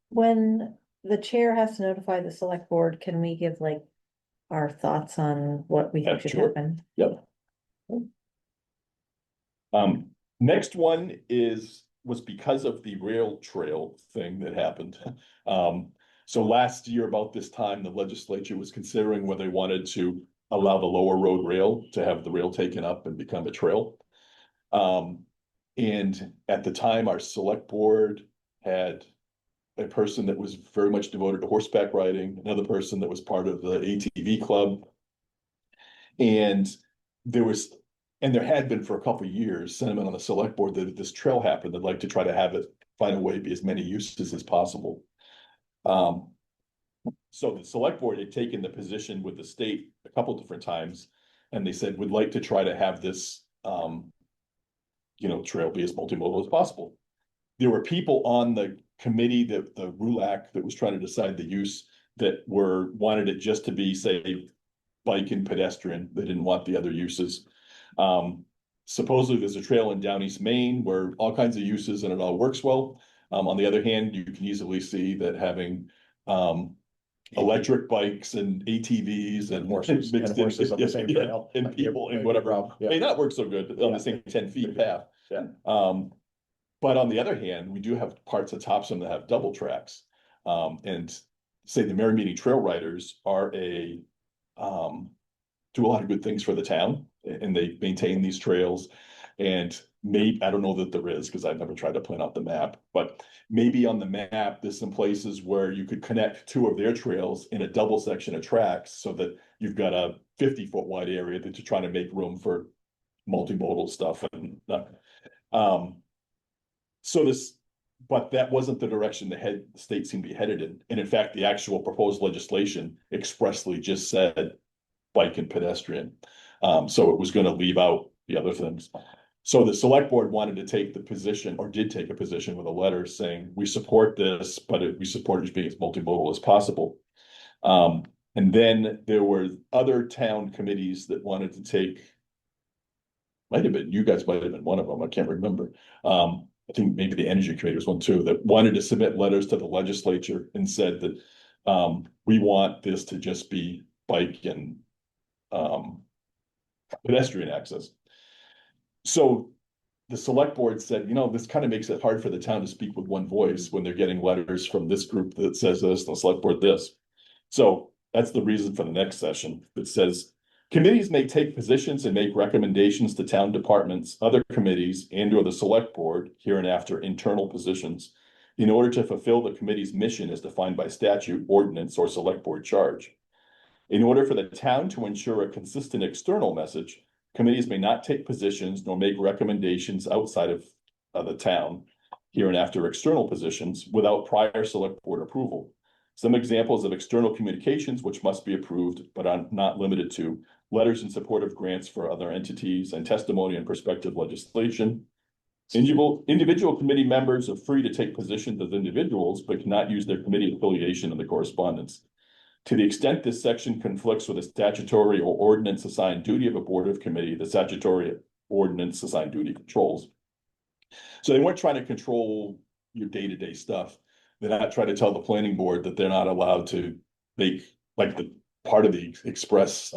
When the chair has to notify the select board, can we give like our thoughts on what we think should Sure. happen? Yep. Next one was because of the rail trail thing that happened. So last year about this time, the legislature was considering whether they wanted to allow the lower road rail to have the rail taken up and become a trail. And at the time, our select board had a person that was very much devoted to horseback riding, another person that was part of the ATV club. And there had been for a couple of years sentiment on the select board that if this trail happened, they'd like to try to have it find a way to be as many uses as possible. So the select board had taken the position with the state a couple different times, and they said, we'd like to try to have this trail be as multimodal as possible. There were people on the committee, that the RULAC, that was trying to decide the use, that wanted it just to be, say, bike and pedestrian. They didn't want the other uses. Supposedly there's a trail in down East Maine where all kinds of uses and it all works well. On the other hand, you can easily see that having electric bikes and ATVs and Horses, and mixed in, horses on the same yeah, trail. and people and Might be a whatever problem, yeah. may not work so good on Yeah. the same 10 feet path. Yeah. But on the other hand, we do have parts of Topsham that have double tracks. And say the Merry Meeting Trail Riders are do a lot of good things for the town, and they maintain these trails. And maybe, I don't know that there is, because I've never tried to plan out the map, but maybe on the map, there's some places where you could connect two of their trails in a double section of tracks, so that you've got a 50-foot wide area that you're trying to make room for multimodal stuff and but that wasn't the direction the state seemed to be headed in. And in fact, the actual proposed legislation expressly just said bike and pedestrian. So it was going to leave out the other things. So the select board wanted to take the position, or did take a position with a letter saying, we support this, but we support it being as multimodal as possible. And then there were other town committees that wanted to take, might have been, you guys might have been one of them, I can't remember. I think maybe the energy committee was one too, that wanted to submit letters to the legislature and said that we want this to just be bike and pedestrian access. So the select board said, this kind of makes it hard for the town to speak with one voice when they're getting letters from this group that says this, the select board this. So that's the reason for the next session that says, committees may take positions and make recommendations to town departments, other committees, and/or the select board, hereinafter internal positions, in order to fulfill the committee's mission as defined by statute, ordinance, or select board charge. In order for the town to ensure a consistent external message, committees may not take positions nor make recommendations outside of the town, hereinafter external positions, without prior select board approval. Some examples of external communications which must be approved, but are not limited to: letters in support of grants for other entities and testimony and prospective legislation. Individual committee members are free to take positions as individuals, but cannot use their committee affiliation in the correspondence. To the extent this section conflicts with a statutory or ordinance assigned duty of a board of committee, the statutory ordinance assigned duty controls. So they weren't trying to control your day-to-day stuff. They're not trying to tell the planning board that they're not allowed to make, like, the part of the express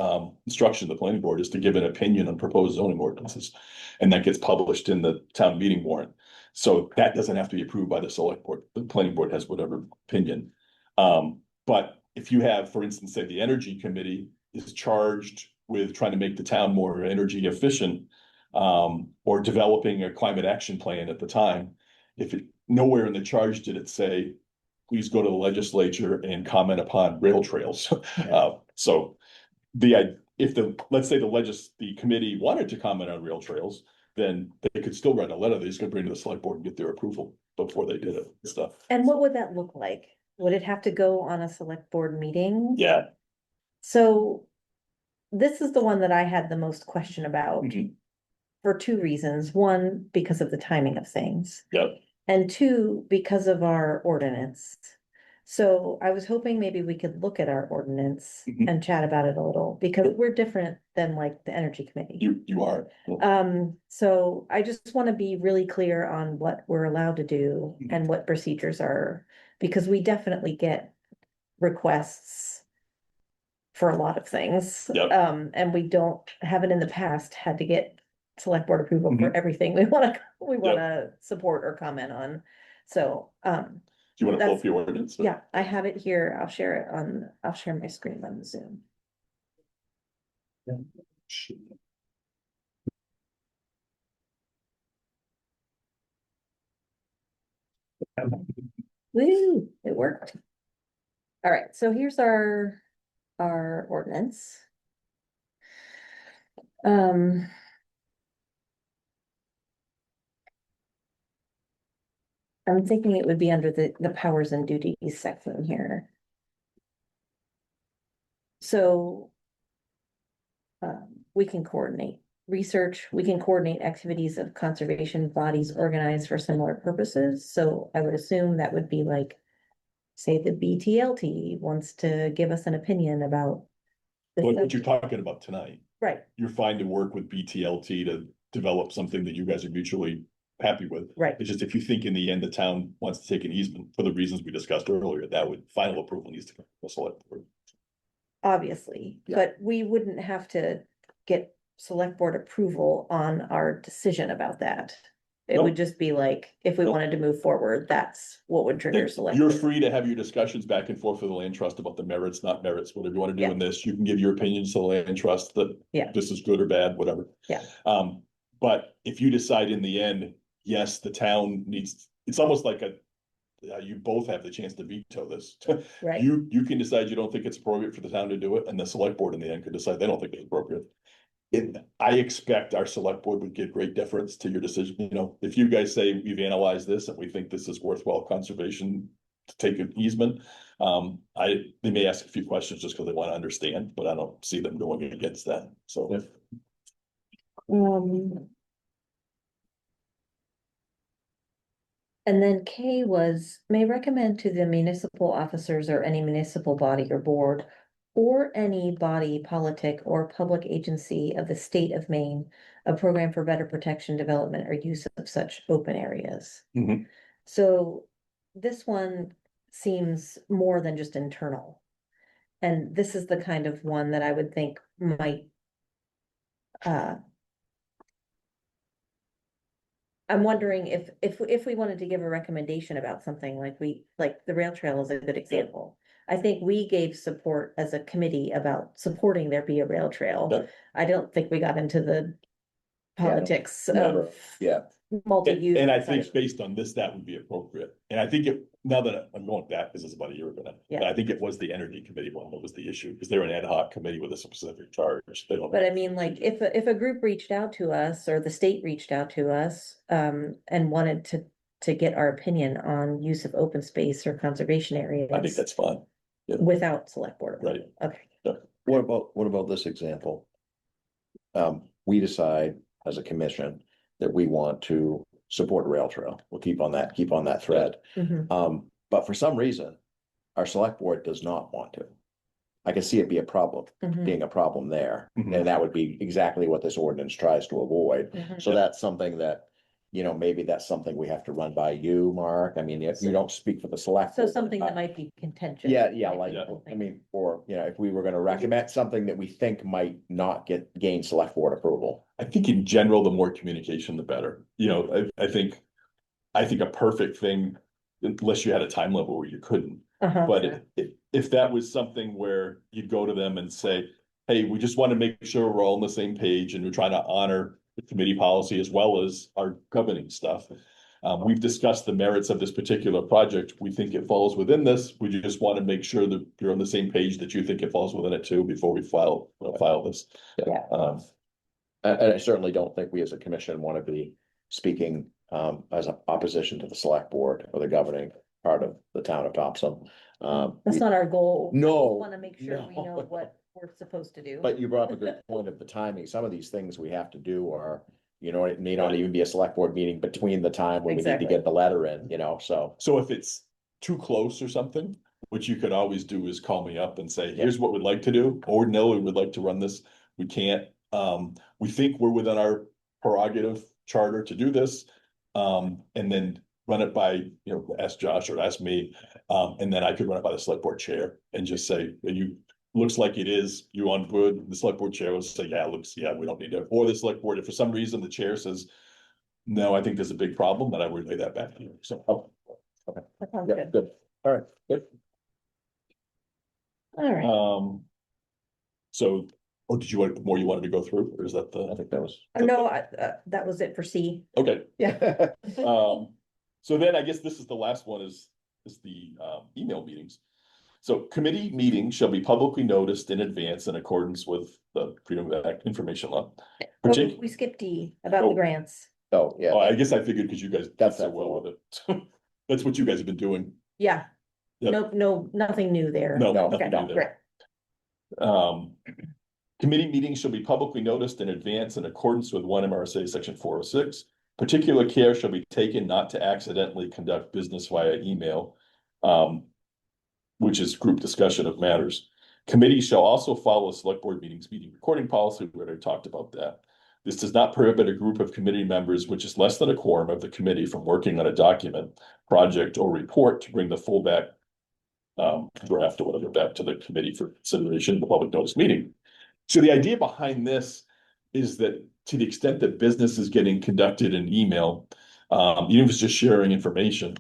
instruction of the planning board is to give an opinion on proposed zoning ordinances. And that gets published in the town meeting warrant. So that doesn't have to be approved by the select board. The planning board has whatever opinion. But if you have, for instance, say the energy committee is charged with trying to make the town more energy efficient, or developing a climate action plan at the time, nowhere in the charge did it say, please go to the legislature and comment upon rail trails. So let's say the committee wanted to comment on rail trails, then they could still write a letter. They just could bring to the select board and get their approval before they did it and stuff. And what would that look like? Would it have to go on a select board meeting? Yeah. So this is the one that I had the most question about Mhm. for two reasons. One, because of the timing of things. Yep. And two, because of our ordinance. So I was hoping maybe we could look at our ordinance Mhm. and chat about it a little, because we're different than like the energy committee. You are. So I just want to be really clear on what we're allowed to do Mhm. and what procedures are, because we definitely get requests for a lot of things. Yep. And we haven't in the past had to get select board approval for everything we wanna support or comment on. So, Do you want to pull up that's- your ordinance? yeah, I have it here. I'll share my screen on Zoom. Woo, it worked. All right, so here's our ordinance. I'm thinking it would be under the powers and duties section here. So we can coordinate research, we can coordinate activities of conservation bodies organized for similar purposes, so I would assume that would be like. Say the BTLT wants to give us an opinion about. the What you're subject. talking about tonight, Right, you're fine to work with BTLT to develop something that you guys are mutually happy with. right, It's just if you think in the end the town wants to take an easement for the reasons we discussed earlier, that would, final approval needs to come from the select board. obviously, Yeah. but we wouldn't have to get select board approval on our decision about that. It Nope. would just be like, if we Nope. wanted to move forward, that's what would trigger select. You're board. free to have your discussions back and forth with the land trust about the merits, not merits, whatever you want to do Yeah. in this. You can give your opinions to the land trust that Yeah. this is good or bad, whatever. Yeah. But if you decide in the end, yes, the town needs, it's almost like you both have the chance to veto this. Right. You can decide you don't think it's appropriate for the town to do it, and the select board in the end could decide they don't think it's appropriate. I expect our select board would give great deference to your decision, you know, if you guys say we've analyzed this and we think this is worthwhile conservation to take an easement. They may ask a few questions just because they want to understand, but I don't see them going against that, so. And then K was, may recommend to the municipal officers or any municipal body or board. Or any body, politic, or public agency of the state of Maine, a program for better protection, development, or use of such open areas. Mhm. So this one seems more than just internal. And this is the kind of one that I would think might. I'm wondering if we wanted to give a recommendation about something like the rail trail is a good example. I think we gave support as a committee about supporting there be a rail trail. Yeah. I don't think we got into the politics Never. of Yeah. multi-use. And I et think cetera. based on this, that would be appropriate. And I think now that I'm going back, this is about a year ago now. Yeah. But I think it was the energy committee one that was the issue, because they're an ad hoc committee with a specific charge. They don't. But I mean, like, if a group reached out to us or the state reached out to us, and wanted to get our opinion on use of open space or conservation areas. I think that's fine. Without select board. approval. Okay, What about this example? We decide as a commission that we want to support a rail trail. We'll keep on that thread. Mhm. But for some reason, our select board does not want to. I can see it be a problem, Mhm. being a problem there, Mhm. and that would be exactly what this ordinance tries to avoid. Mhm. So that's something that, you know, maybe that's something we have to run by you, Mark. I mean, if you don't speak for the select. So board, something that I- might be contentious. Yeah, might like, be Yeah. something. I mean, or, you know, if we were gonna recommend something that we think might not gain select board approval. I think in general, the more communication, the better. You know, I think a perfect thing, unless you had a time level where you couldn't. Uh-huh. But if that was something where you'd go to them and say, hey, we just want to make sure we're all on the same page and we're trying to honor the committee policy as well as our governing stuff. We've discussed the merits of this particular project. We think it falls within this. We just want to make sure that you're on the same page that you think it falls within it too before we file this. Yeah. And I certainly don't think we as a commission want to be speaking as an opposition to the select board or the governing part of the town of Topsham. That's not our goal. No, Want to make sure we no. know what we're supposed to do. But you brought up a good point of the timing. Some of these things we have to do are, you know, it may not even be a select board meeting between the time when we need to Exactly. get the letter in, you know, so. So if it's too close or something, what you could always do is call me up and say, here's what we'd like to do, or no, we would like to run this. We can't, we think we're within our prerogative charter to do this. And then run it by, you know, ask Josh or ask me. And then I could run it by the select board chair and just say, looks like it is, you on board? The select board chair will say, yeah, we don't need to. Or the select board, if for some reason the chair says, no, I think there's a big problem, then I would relay that back to you. So. That sounds Yeah, good. good. All right, good. All right. So, did you want more you wanted to go through, or is that I the, think that was. No, that was it for C. okay, Yeah. so then I guess this is the last one is the email meetings. So committee meetings shall be publicly noticed in advance in accordance with the Freedom of Information Law. Oh, Partic- we skipped D about Oh. the grants. Oh, yeah. Oh, I guess I figured because you guys did That's so that well with it. That's what you guys have been doing. Yeah. Yep. No, nothing new there. No, No, nothing Okay, new great. there. Committee meetings shall be publicly noticed in advance in accordance with one MRSA section 406. Particular care shall be taken not to accidentally conduct business via email, which is group discussion of matters. Committees shall also follow select board meetings, meeting recording policy. We already talked about that. This does not prohibit a group of committee members, which is less than a quorum of the committee, from working on a document, project, or report to bring the full back draft or whatever back to the committee for consideration in the public notice meeting. So the idea behind this is that to the extent that business is getting conducted in email, even if it's just sharing information,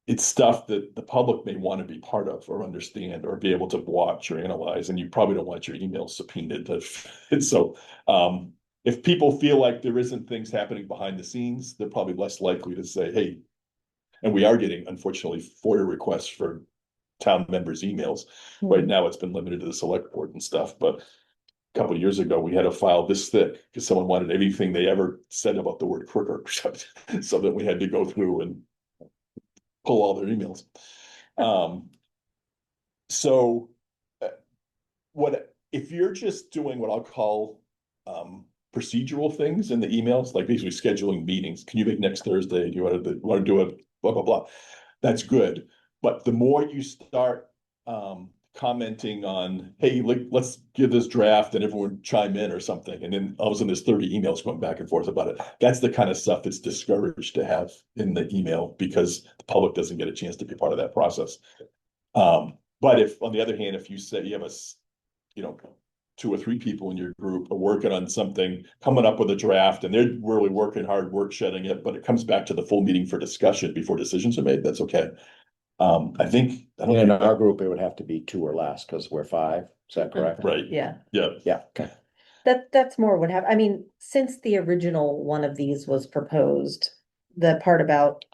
it's stuff that the public may want to be part of or understand or be able to watch or analyze, and you probably don't want your email subpoenaed. And so if people feel like there isn't things happening behind the scenes, they're probably less likely to say, hey, and we are getting, unfortunately, FOIA requests for town members' emails. Right now, it's been limited to the select board and stuff, but a couple of years ago, we had a file this thick because someone wanted everything they ever said about the word crook, so that we had to go through and pull all their emails. So what if you're just doing what I'll call procedural things in the emails, like basically scheduling meetings? Can you make next Thursday? Do you want to do it? Blah blah blah. That's good, but the more you start commenting on, hey, let's give this draft and everyone chime in or something, and then all of a sudden there's 30 emails going back and forth about it. That's the kind of stuff that's discouraged to have in the email because the public doesn't get a chance to be part of that process. But if, on the other hand, if you say you have two or three people in your group are working on something, coming up with a draft, and they're really working hard, work shedding it, but it comes back to the full meeting for discussion before decisions are made, that's okay. I think in our group, it would have to be 2 or less because we're 5. Is that correct? right. Yeah, Yeah. Yeah, okay. that's more what happened. I mean, since the original one of these was proposed, the part about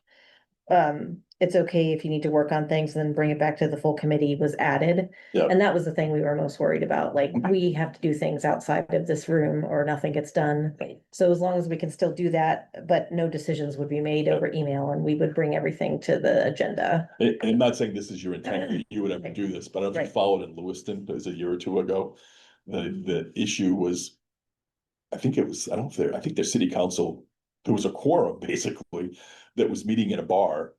it's okay if you need to work on things and then bring it back to the full committee was added. Yeah. And that was the thing we were most worried about. Like, we have to do things outside of this room or nothing gets done. So as long as we can still do that, but no decisions would be made over email, and we would bring everything to the agenda. And I'm not saying this is your intent, that you would ever do this, but I don't know if you Right. followed in Lewiston, it was a year or two ago. The issue was, I think their city council, there was a quorum basically that was meeting in a bar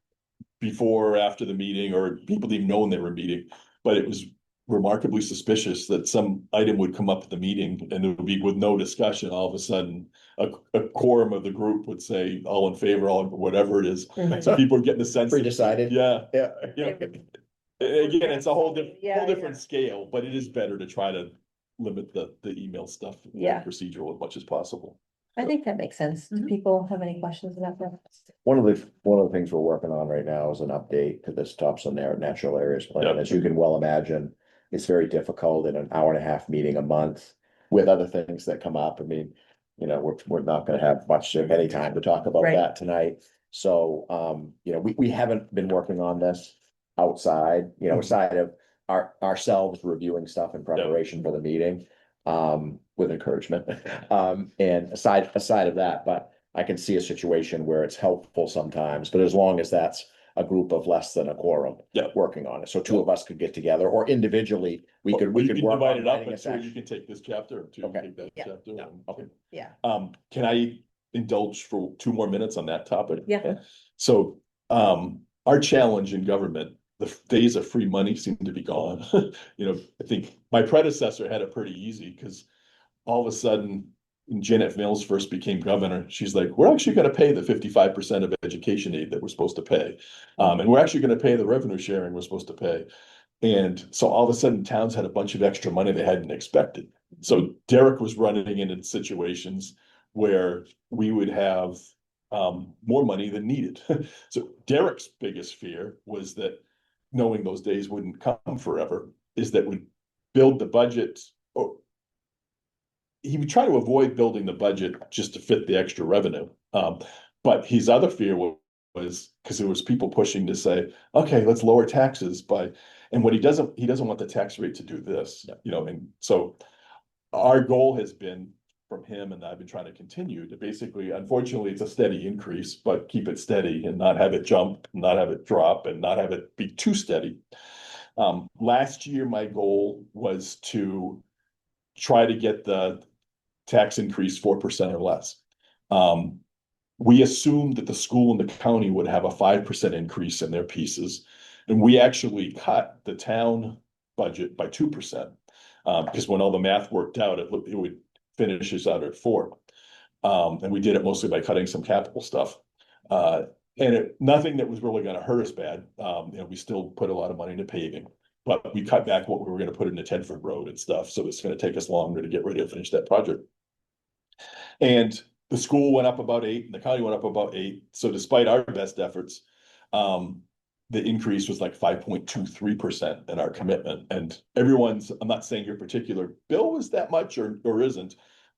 before or after the meeting, or people didn't even know when they were meeting, but it was remarkably suspicious that some item would come up at the meeting and it would be with no discussion. All of a sudden, a quorum of the group would say all in favor, all whatever it is. Mhm. So people are getting the sense. Pre-decided? Yeah. Yeah. Yeah. Again, it's a whole Yeah, different scale, but it is better to try to limit the email stuff. Yeah. Procedural as much as possible. I think that makes sense. Do people have any questions about that? One of the things we're working on right now is an update to this Topsham Natural Areas Plan. Yep. As you can well imagine, it's very difficult in an hour-and-a-half meeting a month with other things that come up. I mean, we're not gonna have much of any time to talk about Right. that tonight. So, we haven't been working on this outside, aside of ourselves reviewing stuff in preparation for the meeting, with encouragement. And aside of that, but I can see a situation where it's helpful sometimes, but as long as that's a group of less than a quorum. Yeah. Working on it. So 2 of us could get together, or individually, we could You work divide on it up writing a and 2 you section. can take this chapter, or 2 Okay. take that Yeah. chapter. Yeah. Okay. Yeah. Can I indulge for 2 more minutes on that topic? Yeah. So, our challenge in government, the days of free money seem to be gone. I think my predecessor had it pretty easy because all of a sudden, when Janet Mills first became governor, she's like, we're actually gonna pay the 55% of education aid that we're supposed to pay. And we're actually gonna pay the revenue sharing we're supposed to pay. And so all of a sudden, towns had a bunch of extra money they hadn't expected. So Derek was running into situations where we would have more money than needed. So Derek's biggest fear was that, knowing those days wouldn't come forever, is that we'd build the budget, or he would try to avoid building the budget just to fit the extra revenue. But his other fear was because there was people pushing to say, okay, let's lower taxes and what he doesn't want the tax rate to do this, and so our goal has been from him, and I've been trying to continue to basically, unfortunately, it's a steady increase, but keep it steady and not have it jump, not have it drop, and not have it be too steady. Last year, my goal was to try to get the tax increase 4% or less. We assumed that the school and the county would have a 5% increase in their pieces. And we actually cut the town budget by 2%. Because when all the math worked out, it would finish us out at 4%. And we did it mostly by cutting some capital stuff. And nothing that was really gonna hurt us bad. We still put a lot of money into paving, but we cut back what we were gonna put into Tedford Road and stuff, so it's gonna take us longer to get ready to finish that project. And the school went up about 8, and the county went up about 8, so despite our best efforts, the increase was like 5.23% in our commitment, and I'm not saying your particular bill was that much or isn't,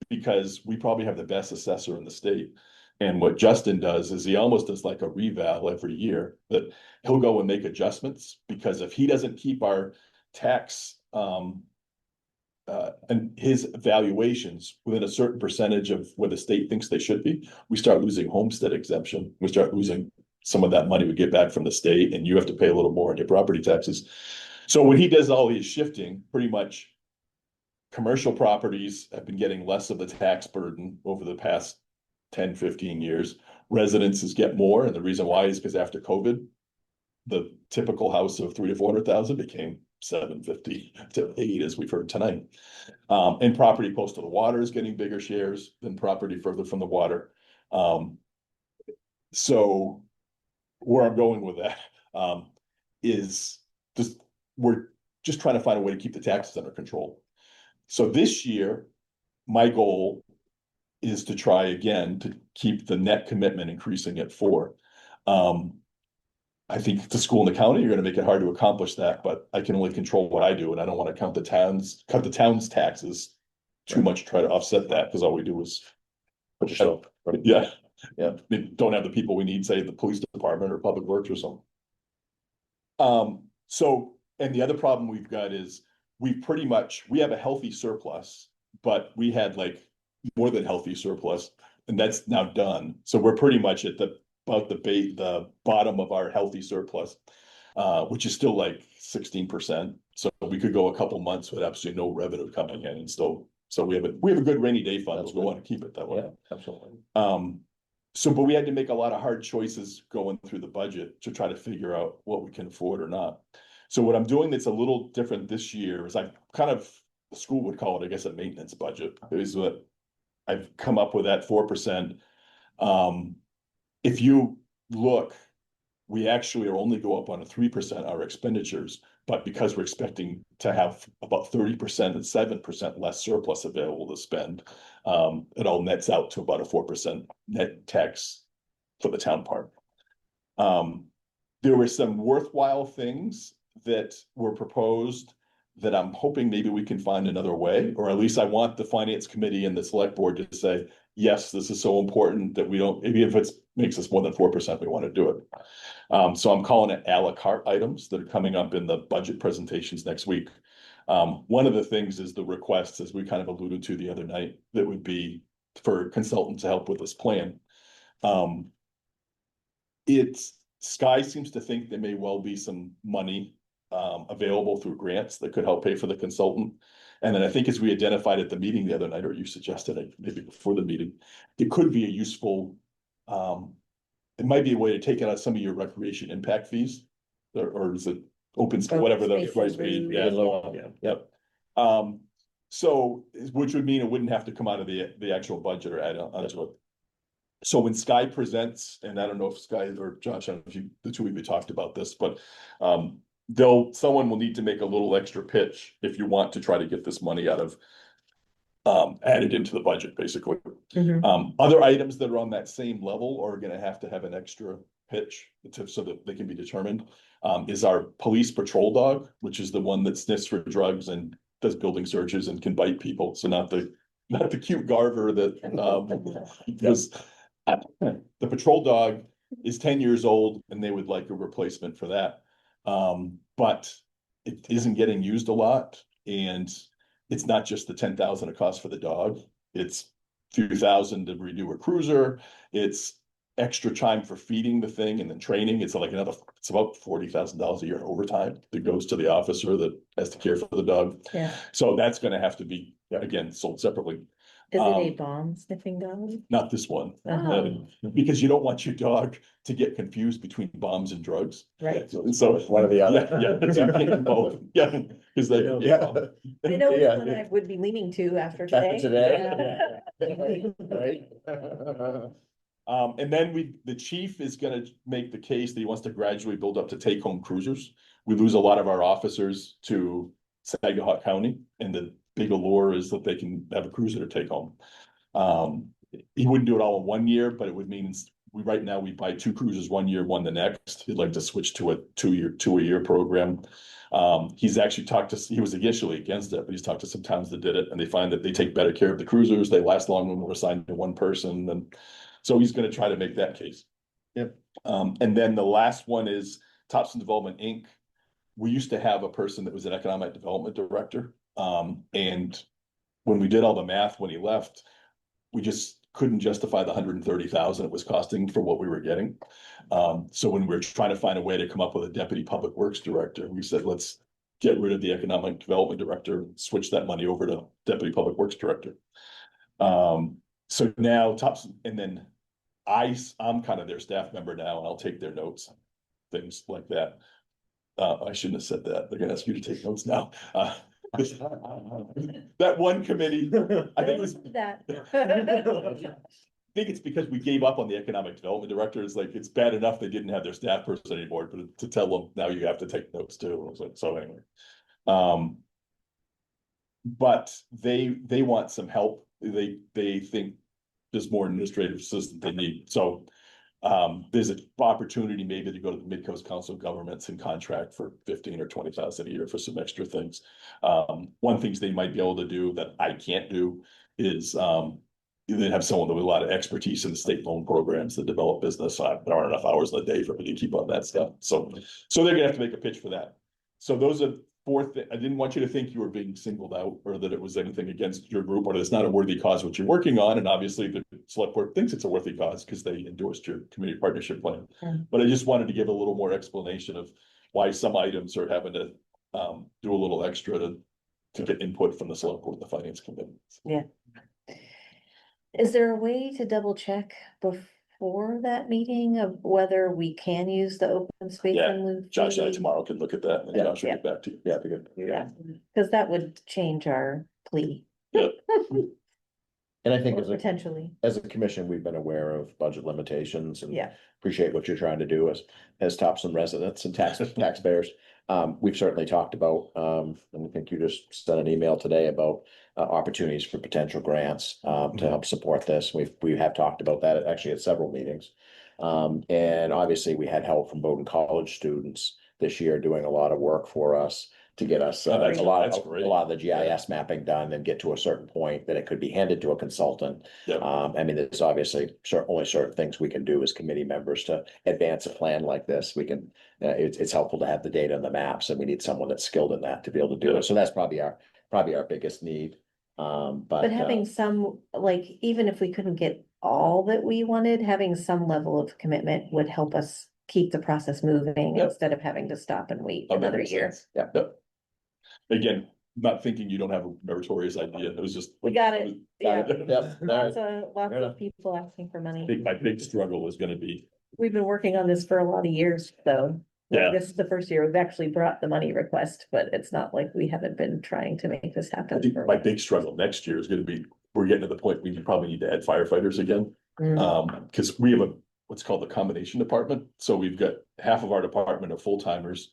because we probably have the best assessor in the state. And what Justin does is he almost does like a reval every year, that he'll go and make adjustments, because if he doesn't keep our tax and his valuations within a certain percentage of where the state thinks they should be, we start losing homestead exemption. We start losing some of that money we get back from the state, and you have to pay a little more on your property taxes. So when he does all his shifting, pretty much commercial properties have been getting less of the tax burden over the past 10, 15 years. Residences get more, and the reason why is because after COVID, the typical house of 300,000 to 400,000 became 750 to 8, as we've heard tonight. And property close to the water is getting bigger shares than property further from the water. So where I'm going with that is we're just trying to find a way to keep the taxes under control. So this year, my goal is to try again to keep the net commitment increasing at 4. I think the school and the county are going to make it hard to accomplish that, but I can only control what I do, and I don't want to cut the town's taxes too much to try to offset that, because all we do is Put yourself. yeah. Yeah. We don't have the people we need, say the police department or public works or something. So, and the other problem we've got is we have a healthy surplus, but we had like more than healthy surplus, and that's now done. So we're pretty much at about the bottom of our healthy surplus, which is still like 16%. So we could go a couple months with absolutely no revenue coming in, and still, so we have a good rainy day fund. We want to keep it that way. Yeah, absolutely. But we had to make a lot of hard choices going through the budget to try to figure out what we can afford or not. So what I'm doing that's a little different this year is the school would call it, I guess, a maintenance budget. Is what I've come up with at 4%. If you look, we actually are only go up on a 3% our expenditures, but because we're expecting to have about 30% and 7% less surplus available to spend, it all nets out to about a 4% net tax for the town part. There were some worthwhile things that were proposed that I'm hoping maybe we can find another way, or at least I want the finance committee and the select board to say, yes, this is so important that we don't, maybe if it makes us more than 4%, we want to do it. So I'm calling it a la carte items that are coming up in the budget presentations next week. One of the things is the requests, as we kind of alluded to the other night, that would be for consultants to help with this plan. Sky seems to think there may well be some money available through grants that could help pay for the consultant. And then I think as we identified at the meeting the other night, or you suggested it maybe before the meeting, it could be a useful, it might be a way to take out some of your recreation impact fees, or is it open, whatever the right fee. Yeah. Yep. So, which would mean it wouldn't have to come out of the actual budget or add onto it. So when Sky presents, and I don't know if Sky or Josh, I don't know if the two of you talked about this, but someone will need to make a little extra pitch if you want to try to get this money out of added into the budget, basically. Other items that are on that same level are going to have an extra pitch so that they can be determined. Is our police patrol dog, which is the one that sniffs for drugs and does building searches and can bite people. So not the cute Garver that was. The patrol dog is 10 years old, and they would like a replacement for that. But it isn't getting used a lot, and it's not just the 10,000 it costs for the dog. It's a few thousand to redo a cruiser. extra time for feeding the thing and then training, it's like it's about $40,000 a year in overtime that goes to the officer that has to care for the dog. Yeah. So that's gonna have to be, again, sold separately. Is it a Um, bomb sniffing dog? Not this one, Uh-huh. because you don't want your dog to get confused between bombs and drugs. Right. So One or the other. Yeah, so you can't do both. Yeah, because they can get bombed. I know which Yeah. one I would be leaning to after After today. today. Right? And then the chief is gonna make the case that he wants to gradually build up to take-home cruisers. We lose a lot of our officers to Saginaw County, and the big allure is that they can have a cruiser to take home. He wouldn't do it all in 1 year, but it would mean right now we buy 2 cruisers 1 year, 1 the next. He'd like to switch to a 2-year program. He's actually he was initially against it, but he's talked to some towns that did it, and they find that they take better care of the cruisers. They last longer when we're assigned to one person, and so he's gonna try to make that case. Yep. And then the last one is Topsham Development, Inc. We used to have a person that was an economic development director. And when we did all the math when he left, we just couldn't justify the 130,000 it was costing for what we were getting. So when we were trying to find a way to come up with a deputy public works director, we said, let's get rid of the economic development director and switch that money over to deputy public works director. So now Topsham, and then I'm kind of their staff member now, and I'll take their notes, things like that. I shouldn't have said that. They're gonna ask you to take notes now. That one committee, I think it was, That. I think it's because we gave up on the economic development director. It's like, it's bad enough they didn't have their staff person anymore, but to tell them now you have to take notes too. I was like, so anyway. But they want some help. They think there's more administrative assistance they need. So there's an opportunity maybe to go to the Mid-Coast Council of Governments and contract for 15 or 20,000 a year for some extra things. One things they might be able to do that I can't do is they have someone with a lot of expertise in the state loan programs that develop business. There aren't enough hours in the day for me to keep on that stuff. So they're gonna have to make a pitch for that. So those are 4 things. I didn't want you to think you were being singled out or that it was anything against your group or that it's not a worthy cause what you're working on. And obviously the select board thinks it's a worthy cause because they endorsed your community partnership plan. But I just wanted to give a little more explanation of why some items are having to do a little extra to get input from the select board and the finance committee. Yeah. Is there a way to double check before that meeting of whether we can use the open space Yeah, in lieu? Josh and I fee? tomorrow can look at that and Yeah. Josh will get back to you. Yeah, be good. Yeah, because that would change our plea And I think potentially. as a commission, we've been aware of budget limitations and Yeah. appreciate what you're trying to do as Topsham residents and taxpayers. We've certainly talked about, and I think you just sent an email today about opportunities for potential grants to help support this. We have talked about that actually at several meetings. And obviously we had help from Bowdoin College students this year doing a lot of work for us to get us Oh, that's a lot great. of the GIS mapping done and get to a certain point that it could be handed to a consultant. Yep. I mean, there's obviously only certain things we can do as committee members to advance a plan like this. We can, it's helpful to have the data and the maps, and we need someone that's skilled in that to be able to do it. So that's probably our biggest need. But having some, like, even if we couldn't get all that we wanted, having some level of commitment would help us keep the process moving Yep. instead of having to stop and wait Oh, that another makes year. sense. Yep. Again, not thinking you don't have a meritorious idea. It was just. We got it. Yeah. Yep. Lots Fair of enough. people asking for money. My big struggle is gonna be, We've been working on this for a lot of years, so. Yeah. This is the first year we've actually brought the money request, but it's not like we haven't been trying to make this I happen. think for a my while. big struggle next year is gonna be, we're getting to the point we probably need to add firefighters again. Cause we have what's called the combination department. So we've got half of our department of full timers,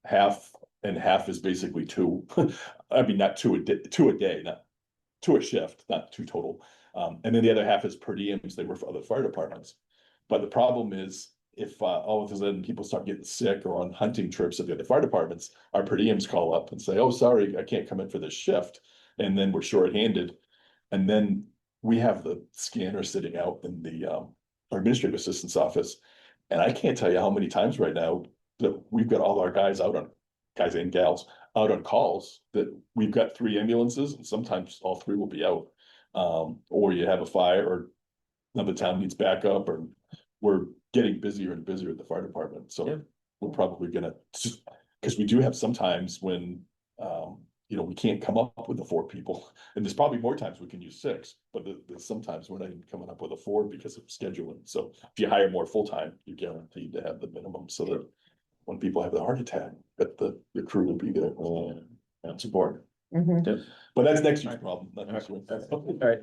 half is basically 2. I mean, not 2 a day, not 2 a shift, not 2 total. And then the other half is per diems. They were for other fire departments. But the problem is if all of a sudden people start getting sick or on hunting trips at the other fire departments, our per diems call up and say, oh, sorry, I can't come in for this shift. And then we're shorthanded. And then we have the scanner sitting out in the our administrative assistant's office. And I can't tell you how many times right now that we've got all our guys and gals out on calls that we've got 3 ambulances and sometimes all 3 will be out. Or you have a fire or another town needs backup or we're getting busier and busier at the fire department, Yeah. so we're probably gonna, because we do have sometimes when, you know, we can't come up with the 4 people. And there's probably more times we can use 6, but there's sometimes we're not even coming up with a 4 because of scheduling. So if you hire more full-time, you're guaranteed to have the minimum so that when people have the heart attack, that the crew will be there. That's important. Mhm. But that's next year's problem, not this one. All right.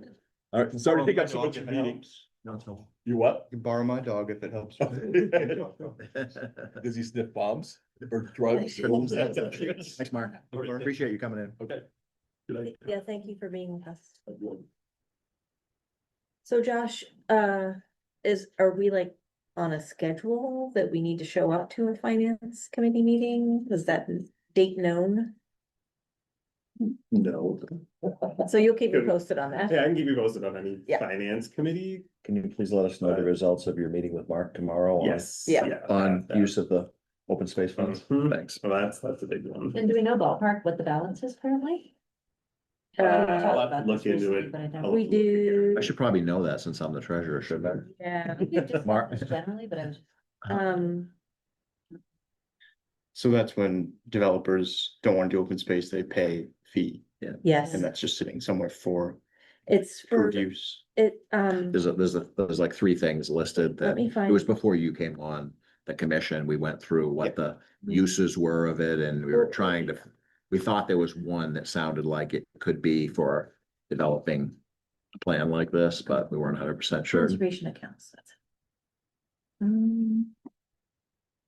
All right, Sorry to take Borrow up so my much dog of if the it meeting. helps. No. You what? You borrow my dog if it helps. Does he sniff bombs or drugs? Thanks, Mark. Appreciate you coming in. Okay. Good night. Yeah, thank you for being with us. So Josh, are we like on a schedule that we need to show up to a finance committee meeting? Is that date known? No. So you'll keep me posted on that? Yeah, I can keep you posted on any Yeah. finance committee. Can you please let us know the results of your meeting with Mark tomorrow? Yes. Yeah. On use of the open space funds? Mhm. Thanks. Well, that's a big one. And do we know ballpark what the balance is currently? I'll Uh, have to look into it. we do. I should probably know that since I'm the treasurer, shouldn't Yeah, Mark. Generally, but I'm. um, So that's when developers don't want to do open space, they pay fee, yes, and that's just sitting somewhere for it's for, use. it, I? There's like 3 things listed let that, me it find. was before you came on the commission. We went through what the uses were of it and we were trying to, we thought there was one that sounded like it could be for developing a plan like this, but we weren't 100% sure. Conservation accounts, that's it.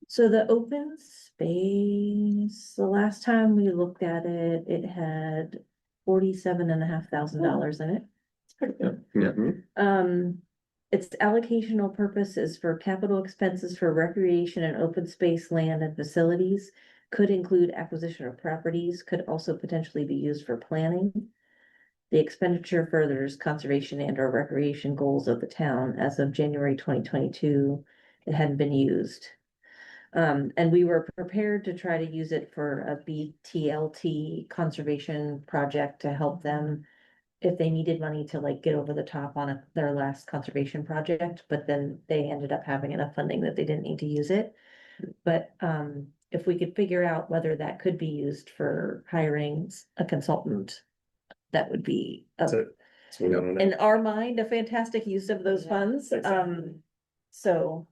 So the open space, the last time we looked at it, it had $47,500 in it. It's pretty good. Yeah. Mhm. Its allocational purpose is for capital expenses for recreation and open space land and facilities. Could include acquisition of properties, could also potentially be used for planning. The expenditure furthers conservation and or recreation goals of the town. As of January 2022, it hadn't been used. And we were prepared to try to use it for a BTLT conservation project to help them if they needed money to like get over the top on their last conservation project, but then they ended up having enough funding that they didn't need to use it. But if we could figure out whether that could be used for hiring a consultant, that would be That's it. That's what we wanna know. in our mind, a fantastic use of those funds. So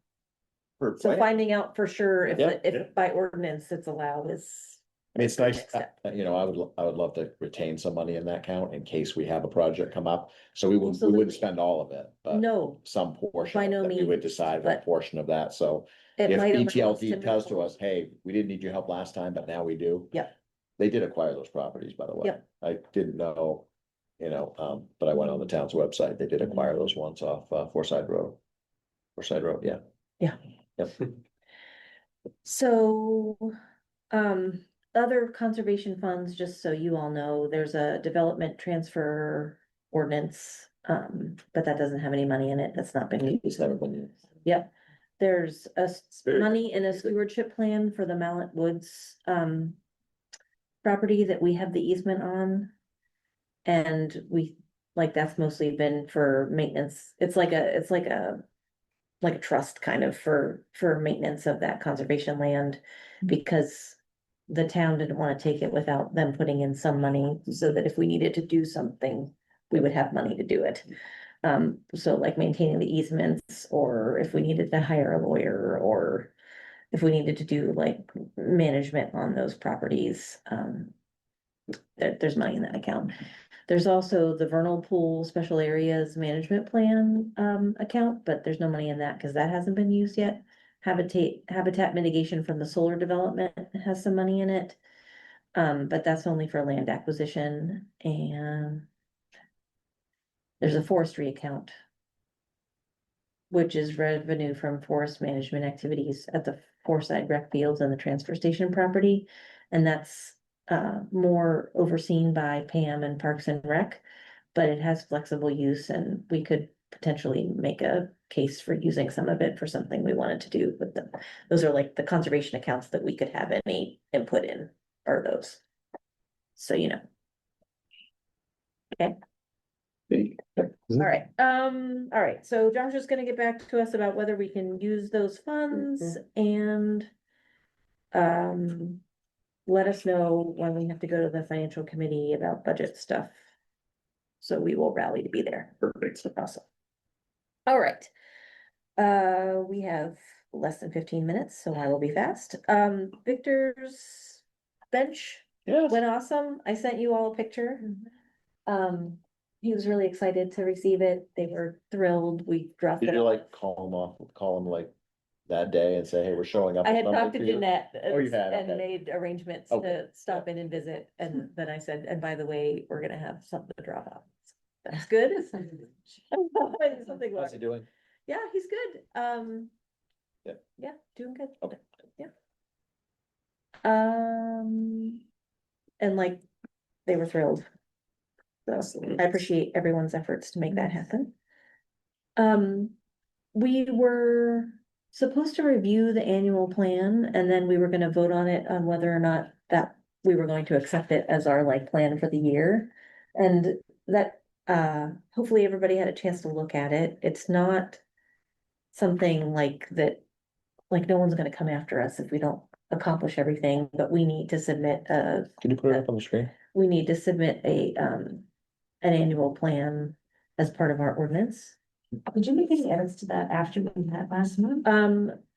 finding out for sure if, Yeah, yeah. if by ordinance it's allowed is. I mean, it's the nice, next step. you know, I would love to retain some money in that account in case we have a project come up. So we wouldn't Absolutely. spend all of it, but No, some portion by of no it, we would means, decide but what portion of that. So it if might allow us BTLT to tells to move us, hey, we didn't need your help last time, but now we do. Yep. They did acquire those properties, by the way. Yep. I didn't know, you know, but I went on the town's website. They did acquire those ones off Forsyth Road. Yeah. Yeah. Yep. So, other conservation funds, just so you all know, there's a development transfer ordinance. But that doesn't have any money in it. That's not been It's used. never been used. Yep. There's very money in a stewardship plan for the Mallet Woods, property that we have the easement on. And we, like, that's mostly been for maintenance. It's like a trust kind of for maintenance of that conservation land. Because the town didn't want to take it without them putting in some money so that if we needed to do something, we would have money to do it. So like maintaining the easements, or if we needed to hire a lawyer, or if we needed to do like management on those properties, there's money in that account. There's also the vernal pool special areas management plan account, but there's no money in that because that hasn't been used yet. Habitat mitigation from the solar development has some money in it. But that's only for land acquisition, and there's a forestry account, which is revenue from forest management activities at the Forsyth rec fields and the transfer station property. And that's more overseen by Pam and Parks and Rec, but it has flexible use and we could potentially make a case for using some of it for something we wanted to do with them. Those are like the conservation accounts that we could have any input in, are those. So, you know. Okay. all right, so Josh is gonna get back to us about whether we can use those funds and. Let us know when we have to go to the financial committee about budget stuff. So we will rally to be there. Perfect. Awesome. All right. We have less than 15 minutes, so I will be fast. Victor's bench went awesome. I sent you all a picture. He was really excited to receive it. They were thrilled. We dropped Did it you off. like call him like that day and say, hey, we're showing up? I with had something talked to for you? Jeanette Oh, you had, and okay. made arrangements Okay, to stop in and visit, and then I said, and by the way, we're gonna have something to drop off. That's good. Something How's he doing? Yeah, he's good. Yeah. Yeah, doing good. Okay. Yeah. And like, they were thrilled. So I appreciate everyone's efforts to make that happen. We were supposed to review the annual plan, and then we were gonna vote on it on whether or not that we were going to accept it as our like plan for the year. And that, hopefully everybody had a chance to look at it. It's not something like that, like no one's gonna come after us if we don't accomplish everything, but we need to submit Can you put it up on the screen? we need to submit an annual plan as part of our ordinance. Did you make any edits to that after we met last month?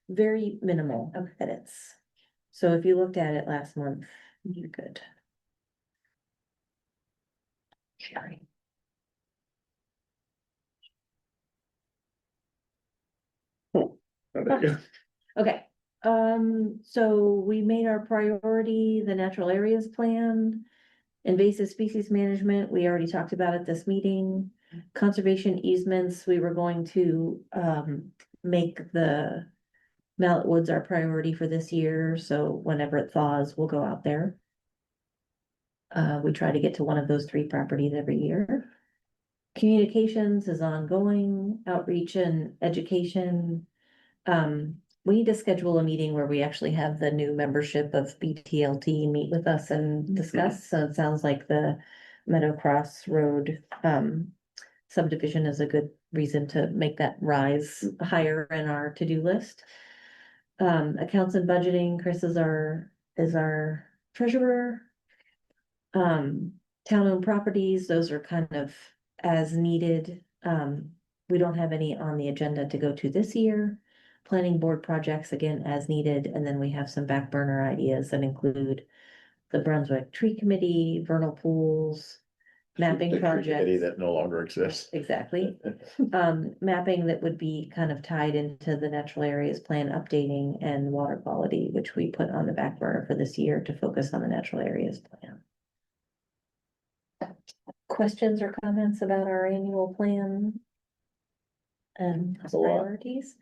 Very minimal edits. So if you looked at it last month, you're good. Sorry. Okay, so we made our priority, the natural areas plan. Invasive species management, we already talked about at this meeting. Conservation easements, we were going to, make the Mallet Woods our priority for this year, so whenever it thaws, we'll go out there. We try to get to one of those 3 properties every year. Communications is ongoing, outreach and education. We need to schedule a meeting where we actually have the new membership of BTLT meet with us and discuss, so it sounds like the Meadow Cross Road, subdivision is a good reason to make that rise higher in our to-do list. Accounts and budgeting, Chris is our treasurer. Town-owned properties, those are kind of as needed. We don't have any on the agenda to go to this year. Planning board projects, again, as needed, and then we have some back burner ideas that include the Brunswick Tree Committee, vernal pools, mapping The tree committee projects. that no longer exists. Exactly. Mapping that would be kind of tied into the natural areas plan updating and water quality, which we put on the back burner for this year to focus on the natural areas plan. Questions or comments about our annual plan? And It's a lot. priorities?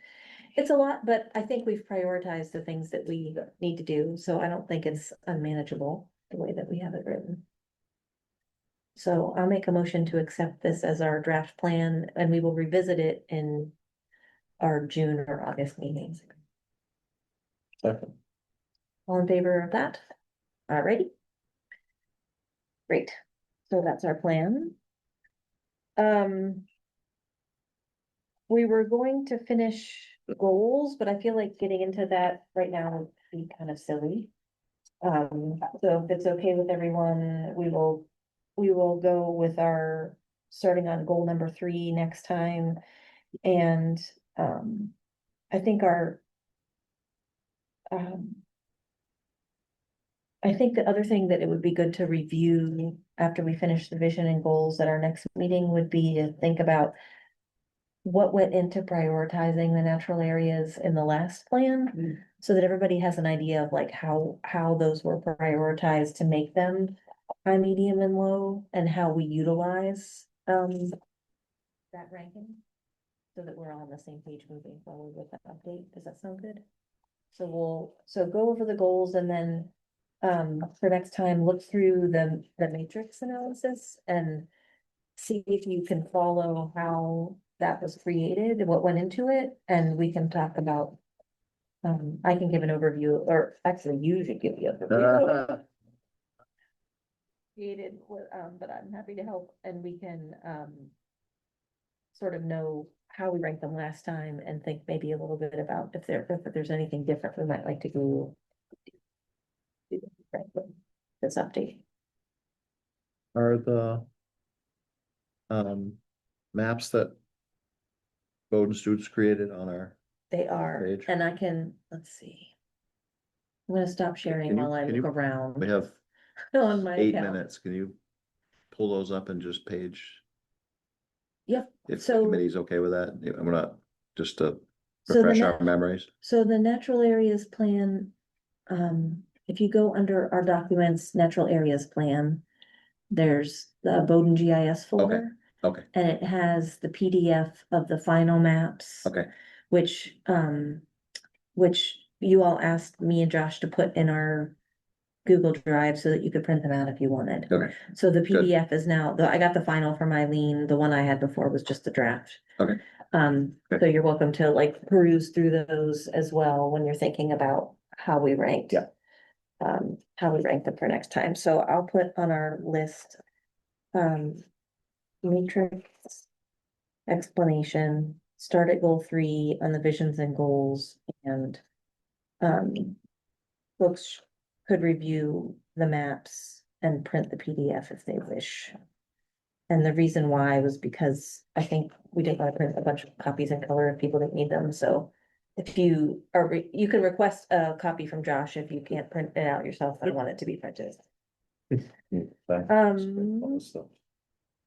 It's a lot, but I think we've prioritized the things that we need to do, so I don't think it's unmanageable the way that we have it written. So I'll make a motion to accept this as our draft plan, and we will revisit it in our June or August meetings. Second. All in favor of that? Alrighty. Great, so that's our plan. We were going to finish goals, but I feel like getting into that right now would be kind of silly. So if it's okay with everyone, we will go with our, starting on goal number 3 next time. And, I think I think the other thing that it would be good to review after we finish the vision and goals at our next meeting would be to think about what went into prioritizing the natural areas in the last plan, so that everybody has an idea of like how those were prioritized to make them high, medium, and low, and how we utilize that ranking, so that we're all on the same page moving forward with that update. Does that sound good? So we'll go over the goals, and then for next time, look through the matrix analysis and see if you can follow how that was created and what went into it, and we can talk about. I can give an overview, or actually you should give the overview. Created, but I'm happy to help, and we can sort of know how we ranked them last time and think maybe a little bit about if there's anything different we might like to do. This update. Are the maps that Bowden students created on our, They are, Page. and I can, let's see. I'm gonna stop sharing Can you- while I can look you- around we have on my 8 account. minutes, can you pull those up and just page? Yep, If the so- committee's okay with that, I'm gonna, just to So the refresh na- our memories. So the natural areas plan, if you go under our documents, natural areas plan, there's the Bowden GIS folder. Okay, And it has the PDF of the final maps. okay, Which you all asked me and Josh to put in our Google Drive so that you could print them out if you wanted. okay, So the Good. PDF is now, I got the final from Eileen, the one I had before was just the draft. Okay. So Okay. you're welcome to like peruse through those as well when you're thinking about how we ranked. Yeah. How we rank them for next time. So I'll put on our list, matrix explanation, start at goal 3 on the visions and goals, and folks could review the maps and print the PDF if they wish. And the reason why was because I think we didn't want to print a bunch of copies in color if people didn't need them, so if you are, you can request a copy from Josh if you can't print it out yourself and want it to be printed.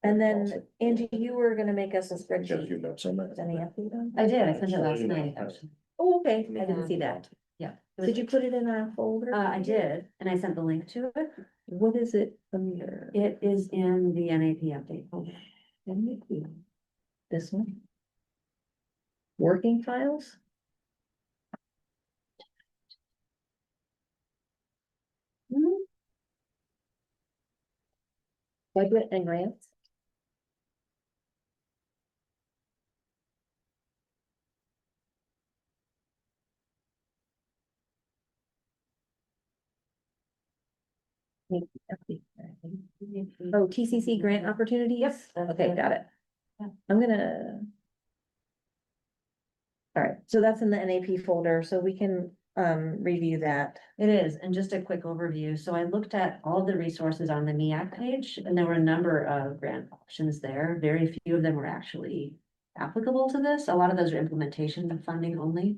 And then Angie, you were gonna make us a spreadsheet. notes on that. Any update on I that? did, I sent it last night, actually. Oh, okay, I didn't see that. Yeah. Did you put it in our folder? I did, and I sent the link to it. What is it under? It is in the NAP update folder. This one? Working files? Budget and grants? Oh, TCC grant opportunities? Yep, that's Okay, it. got it. Yeah. I'm gonna. All right, so that's in the NAP folder, so we can review that. It is, and just a quick overview. So I looked at all the resources on the MEAC page, and there were a number of grant options there. Very few of them were actually applicable to this. A lot of those are implementation and funding only.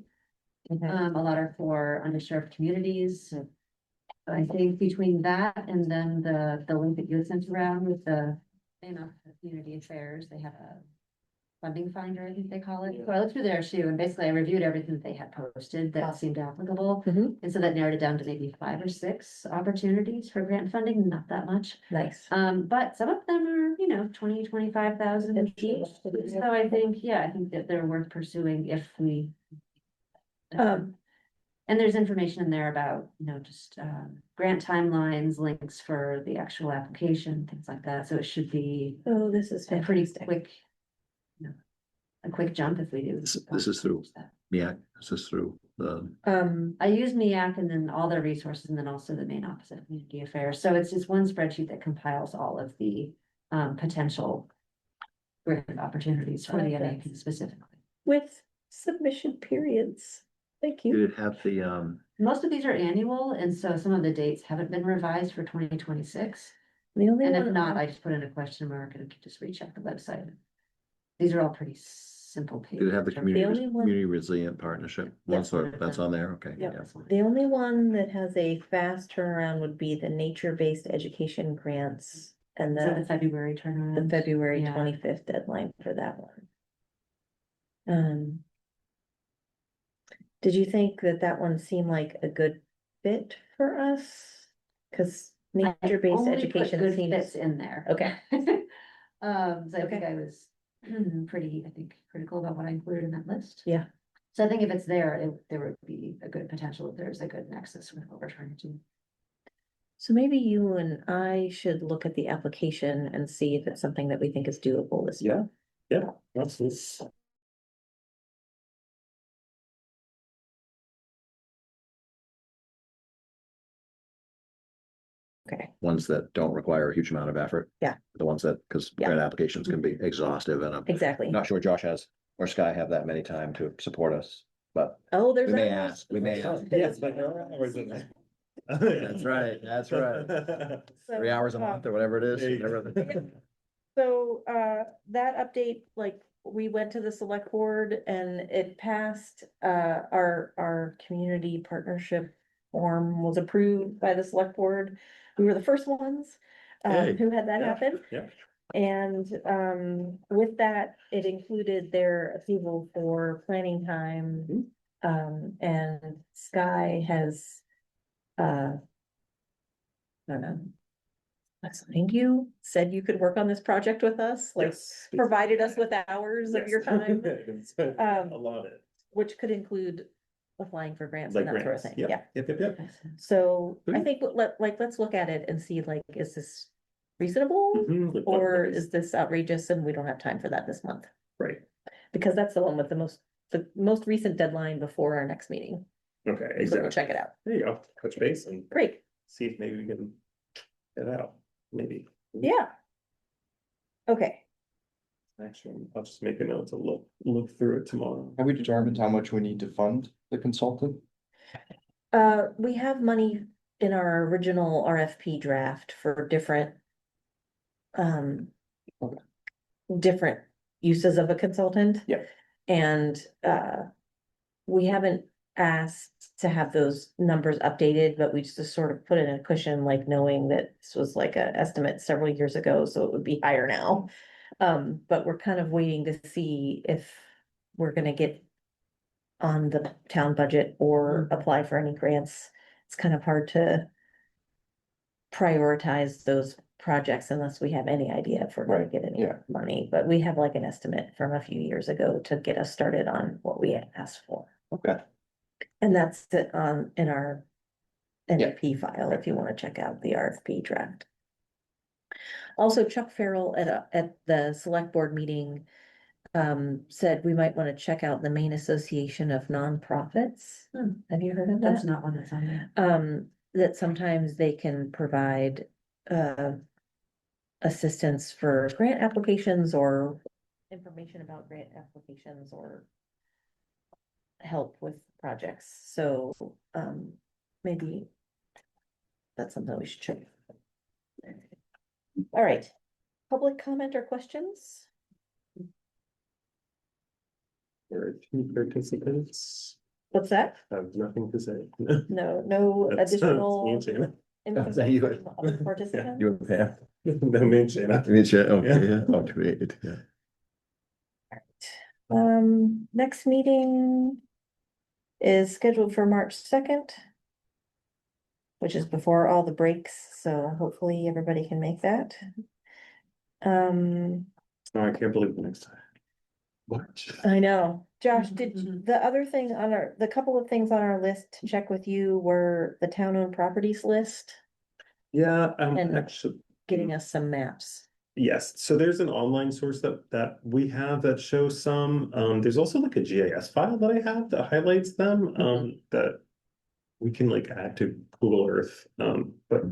A lot are for underserved communities. I think between that and then the link that you had sent around with the, community affairs, they have a funding finder, I think they call it. So I looked through there too, and basically I reviewed everything that they had posted that seemed applicable. Mhm. And so that narrowed it down to maybe 5 or 6 opportunities for grant funding, not that much. Nice. But some of them are, 20, 25,000 each. So I think that they're worth pursuing if we. And there's information in there about, just grant timelines, links for the actual application, things like that. So it should be Oh, this is a pretty fantastic. quick. A quick jump if we do. This is through, yeah, this is through the, I use MEAC and then all their resources and then also the Maine Office of Community Affairs. So it's just one spreadsheet that compiles all of the potential grant opportunities for the NAP specifically. With submission periods. Thank you. did it have the, Most of these are annual, and so some of the dates haven't been revised for 2026. The only And if one, not, I just put in a question mark and just recheck the website. These are all pretty simple pages. did it have the only one- community resilient partnership? Yes. That's on there, okay. Yep. Yeah. the only one that has a fast turnaround would be the nature-based education grants and So the the February turnaround. February Yeah. 25th deadline for that one. Did you think that that one seemed like a good fit for us? Cause I nature-based only put education good seems, fits in there. okay, So I think I was pretty, critical about what I included in that list. Yeah. So I think if it's there, there would be a good potential if there's a good nexus with what we're trying to do. so maybe you and I should look at the application and see if it's something that we think is doable this year. Yeah, that's this. Okay, ones that don't require a huge amount of effort. Yeah. The ones that, because Yeah. grant applications can be exhaustive, and I'm exactly. not sure Josh has, or Sky have that many time to support us, but Oh, there's. we may hours. ask, we may ask. Yes, but there are hours in there. That's right, that's right. So, 3 hours a month or whatever it is. There you go. whatever- So, that update, like, we went to the select board and it passed, our community partnership form was approved by the select board. We were the first ones, Hey. who had that Yeah, happen. yeah. And, with that, it included their approval for planning time. And Sky has, I don't know, assigned you, said you could work on this project with us, like, Yes. provided us with hours of your Yes. time, A lot of it. which could include applying for grants Like and that sort of grants. thing, Yep. yeah. Yep. So I Sweet. think, let's look at it and see, like, is this reasonable? Mhm, like, what Or is- is this outrageous and we don't have time for that this month? Right, Because that's the one with the most recent deadline before our next meeting. okay, So we'll exactly. check it out. There you go, touch base and Great, see if maybe we can get it out, maybe. yeah. Okay, Actually, I'll just make a note to look through it tomorrow. Have we determined how much we need to fund the consultant? we have money in our original RFP draft for different. Okay. Different uses of a consultant. Yeah. And, we haven't asked to have those numbers updated, but we just sort of put in a cushion, like knowing that this was like an estimate several years ago, so it would be higher now. But we're kind of waiting to see if we're gonna get on the town budget or apply for any grants. It's kind of hard to prioritize those projects unless we have any idea if we're gonna Right, get any yeah. money, but we have like an estimate from a few years ago to get us started on what we asked for. Okay. And that's it on, in our NFP file, if you wanna check out the RFP draft. Also, Chuck Farrell at the select board meeting said we might wanna check out the Maine Association of Nonprofits. Have you heard of That's that? not one that's on there. That sometimes they can provide assistance for grant applications or information about grant applications or help with projects, so maybe that's something we should check. All right, public comment or questions? There are 2 participants, What's that? I have nothing to say. No That's- additional me and Shana. input that you? from other participants? You and Pam. No, me and Shana. Okay, Yeah. yeah, oh, great, yeah. Next meeting is scheduled for March 2nd, which is before all the breaks, so hopefully everybody can make that. No, I can't believe the next time. What? I know. Josh, did the other thing on the couple of things on our list to check with you were the town-owned properties list, Yeah, And- actually, getting us some maps. yes, so there's an online source that we have that shows some, there's also like a GIS file that I have that highlights them, that we can like add to Google Earth, but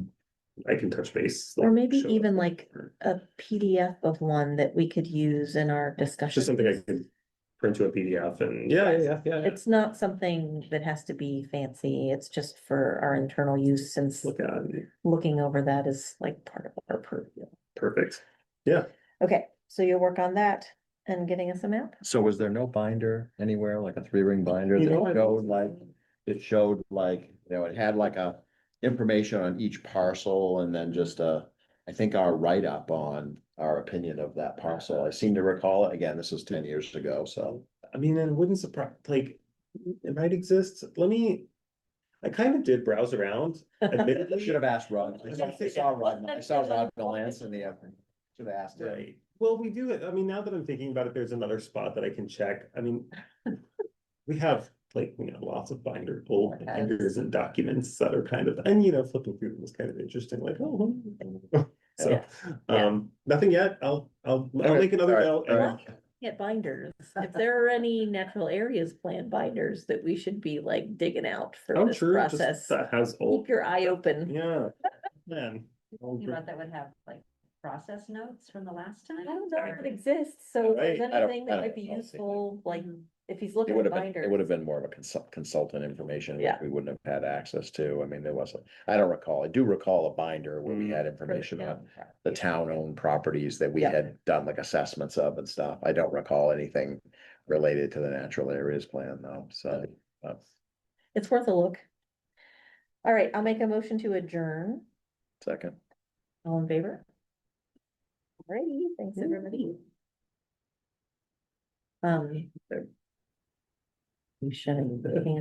I can touch base. Or like, maybe show even it. like a PDF of one that we could use in our discussion. Just something I could print to a PDF and, yeah. It's not something that has to be fancy, it's just for our internal use, since Look at, looking over that is like part of our purview. perfect, yeah. Okay, so you'll work on that and getting us a map? So was there no binder anywhere, like a 3-ring binder You know, that showed like, it had like a information on each parcel and then just I think our write-up on our opinion of that parcel. I seem to recall it. Again, this was 10 years ago, so. I mean, it wouldn't surprise, like, it might exist, I kind of did browse around, I admittedly. should have asked Rod. I saw Rod Valance in the, should have asked him. Right, well, we do it, I mean, now that I'm thinking about it, there's another spot that I can check, I mean. We have like, lots of old binders and documents that are kind of, and flipping through them was kind of interesting, like, oh. So, nothing yet, I'll make another note. and- Get binders, if there are any natural areas plan binders that we should be like digging out for Oh, this true, just process, that has old, keep your eye open. yeah. plan. You thought that would have like process notes from the last time? I don't know if it exists, so if there's Right. I don't- anything I that don't might be know. useful, like, if he's It looking would at have been, binders. it would have been more of a consultant information, which Yeah. we wouldn't have had access to. I mean, there wasn't, I don't recall. I do recall a binder where we Mm. had for the information on town the properties. town-owned properties that we Yeah. had done like assessments of and stuff. I don't recall anything related to the natural areas plan though, so. It's worth a look. All right, I'll make a motion to adjourn. Second. All in favor? Alrighty, thanks, everybody. You shouldn't, taking a